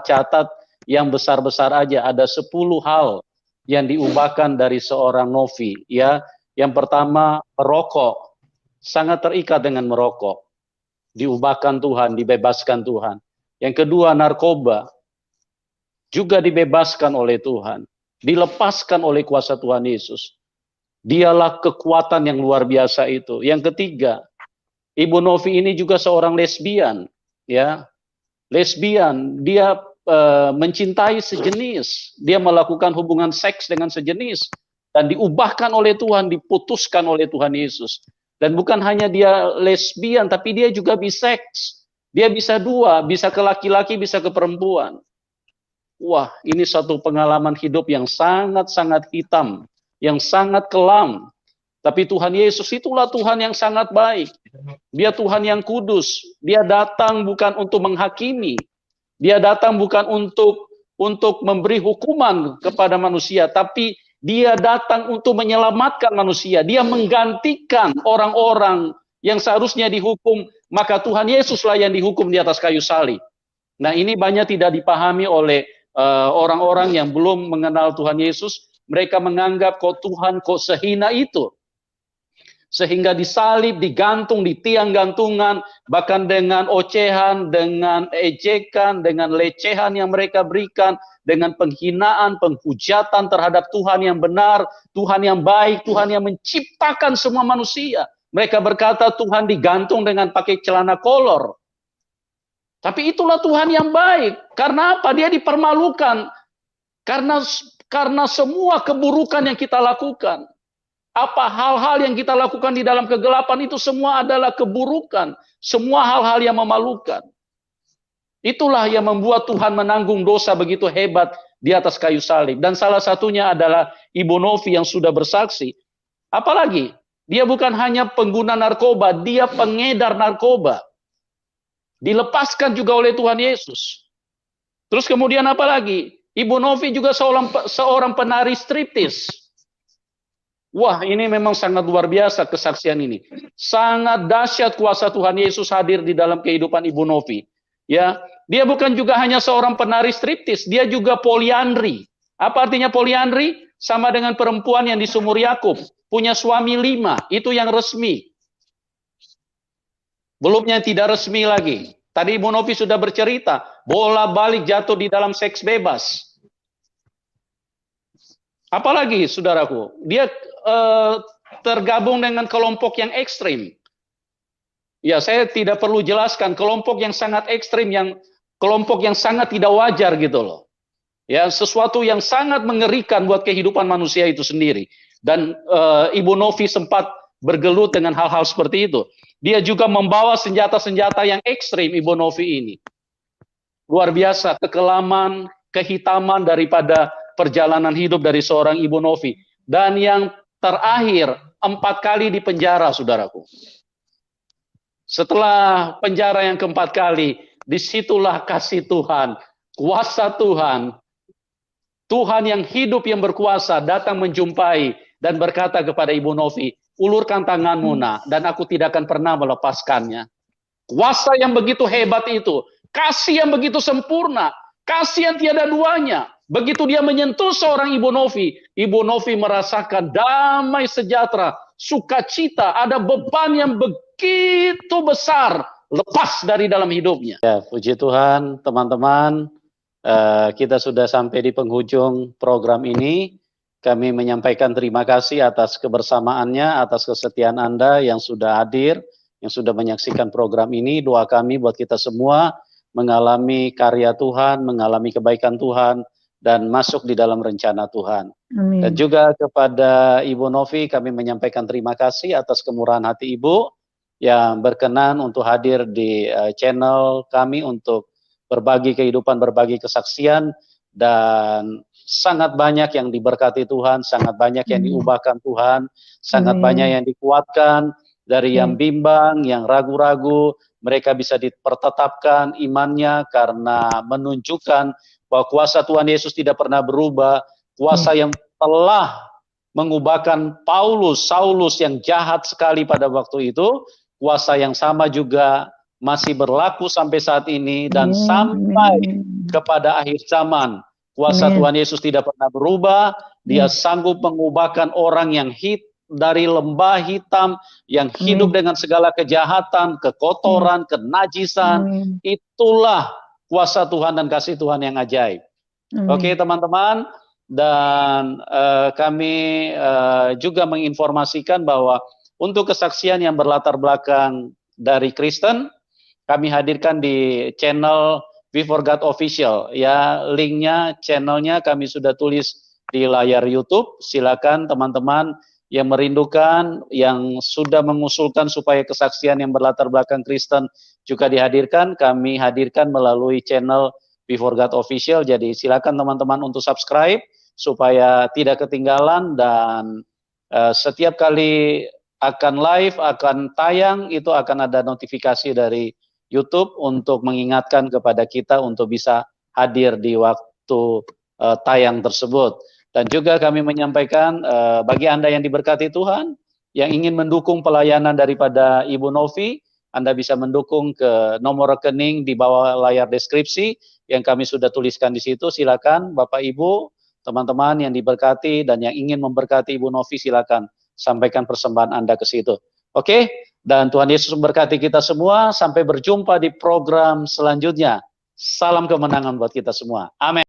Speaker 1: catat yang besar-besar aja, ada 10 hal yang diubahkan dari seorang Novi, ya. Yang pertama, merokok. Sangat terikat dengan merokok. Diubahkan Tuhan, dibebaskan Tuhan. Yang kedua, narkoba. Juga dibebaskan oleh Tuhan. Dilepaskan oleh kuasa Tuhan Yesus. Dialah kekuatan yang luar biasa itu. Yang ketiga, Ibu Novi ini juga seorang lesbian, ya. Lesbian, dia mencintai sejenis, dia melakukan hubungan seks dengan sejenis dan diubahkan oleh Tuhan, diputuskan oleh Tuhan Yesus. Dan bukan hanya dia lesbian, tapi dia juga biseks. Dia bisa dua, bisa ke laki-laki, bisa ke perempuan. Wah, ini satu pengalaman hidup yang sangat-sangat hitam, yang sangat kelam. Tapi Tuhan Yesus itulah Tuhan yang sangat baik. Dia Tuhan yang kudus. Dia datang bukan untuk menghakimi. Dia datang bukan untuk memberi hukuman kepada manusia, tapi dia datang untuk menyelamatkan manusia. Dia menggantikan orang-orang yang seharusnya dihukum, maka Tuhan Yesuslah yang dihukum di atas kayu salib. Nah, ini banyak tidak dipahami oleh orang-orang yang belum mengenal Tuhan Yesus. Mereka menganggap kok Tuhan kok sehina itu. Sehingga disalib, digantung di tiang gantungan, bahkan dengan ocehan, dengan ejekan, dengan lecehan yang mereka berikan, dengan penghinaan, penghujatan terhadap Tuhan yang benar, Tuhan yang baik, Tuhan yang menciptakan semua manusia. Mereka berkata Tuhan digantung dengan pakai celana kolor. Tapi itulah Tuhan yang baik. Karena apa? Dia dipermalukan. Karena semua keburukan yang kita lakukan. Apa hal-hal yang kita lakukan di dalam kegelapan itu semua adalah keburukan. Semua hal-hal yang memalukan. Itulah yang membuat Tuhan menanggung dosa begitu hebat di atas kayu salib. Dan salah satunya adalah Ibu Novi yang sudah bersaksi. Apalagi, dia bukan hanya pengguna narkoba, dia pengedar narkoba. Dilepaskan juga oleh Tuhan Yesus. Terus kemudian apa lagi? Ibu Novi juga seorang penari striptis. Wah, ini memang sangat luar biasa kesaksian ini. Sangat dahsyat kuasa Tuhan Yesus hadir di dalam kehidupan Ibu Novi. Ya, dia bukan juga hanya seorang penari striptis, dia juga poliandri. Apa artinya poliandri? Sama dengan perempuan yang di sumur Yakub, punya suami 5, itu yang resmi. Belum yang tidak resmi lagi. Tadi Ibu Novi sudah bercerita, bola-balik jatuh di dalam seks bebas. Apalagi, saudaraku, dia tergabung dengan kelompok yang ekstrim. Ya, saya tidak perlu jelaskan kelompok yang sangat ekstrim, kelompok yang sangat tidak wajar gitu loh. Ya, sesuatu yang sangat mengerikan buat kehidupan manusia itu sendiri. Dan Ibu Novi sempat bergelut dengan hal-hal seperti itu. Dia juga membawa senjata-senjata yang ekstrim, Ibu Novi ini. Luar biasa kekelaman, kehitaman daripada perjalanan hidup dari seorang Ibu Novi. Dan yang terakhir, 4 kali di penjara, saudaraku. Setelah penjara yang keempat kali, disitulah kasih Tuhan, kuasa Tuhan, Tuhan yang hidup yang berkuasa datang menjumpai dan berkata kepada Ibu Novi, ulurkan tanganmu nak, dan aku tidak akan pernah melepaskannya. Kuasa yang begitu hebat itu, kasih yang begitu sempurna, kasih yang tiada duanya. Begitu dia menyentuh seorang Ibu Novi merasakan damai sejahtera, sukacita, ada beban yang begitu besar lepas dari dalam hidupnya. Ya, puji Tuhan, teman-teman, kita sudah sampai di penghujung program ini. Kami menyampaikan terima kasih atas kebersamaannya, atas kesetiaan Anda yang sudah hadir, yang sudah menyaksikan program ini. Doa kami buat kita semua mengalami karya Tuhan, mengalami kebaikan Tuhan, dan masuk di dalam rencana Tuhan. Amin. Dan juga kepada Ibu Novi kami menyampaikan terima kasih atas kemurahan hati Ibu yang berkenan untuk hadir di channel kami untuk berbagi kehidupan, berbagi kesaksian, dan sangat banyak yang diberkati Tuhan, sangat banyak yang diubahkan Tuhan, sangat banyak yang dikuatkan, dari yang bimbang, yang ragu-ragu, mereka bisa dipertetapkan imannya karena menunjukkan bahwa kuasa Tuhan Yesus tidak pernah berubah, kuasa yang telah mengubahkan Saulus yang jahat sekali pada waktu itu, kuasa yang sama juga masih berlaku sampai saat ini dan sampai kepada akhir zaman. Kuasa Tuhan Yesus tidak pernah berubah, dia sanggup mengubahkan orang yang dari lembah hitam, yang hidup dengan segala kejahatan, kekotoran, kenajisan. Itulah kuasa Tuhan dan kasih Tuhan yang ajaib. Oke teman-teman, dan kami juga menginformasikan bahwa untuk kesaksian yang berlatar belakang dari Kristen, kami hadirkan di channel We For God Official. Ya, linknya, channelnya kami sudah tulis di layar YouTube. Silakan teman-teman yang merindukan, yang sudah mengusulkan supaya kesaksian yang berlatar belakang Kristen juga dihadirkan, kami hadirkan melalui channel We For God Official. Jadi silakan teman-teman untuk subscribe supaya tidak ketinggalan, dan setiap kali akan live, akan tayang, itu akan ada notifikasi dari YouTube untuk mengingatkan kepada kita untuk bisa hadir di waktu tayang tersebut. Dan juga kami menyampaikan bagi Anda yang diberkati Tuhan, yang ingin mendukung pelayanan daripada Ibu Novi, Anda bisa mendukung ke nomor rekening di bawah layar deskripsi yang kami sudah tuliskan di situ. Silakan Bapak Ibu, teman-teman yang diberkati dan yang ingin memberkati Ibu Novi, silakan sampaikan persembahan Anda ke situ. Oke, dan Tuhan Yesus memberkati kita semua. Sampai berjumpa di program selanjutnya. Salam kemenangan buat kita semua. Amin.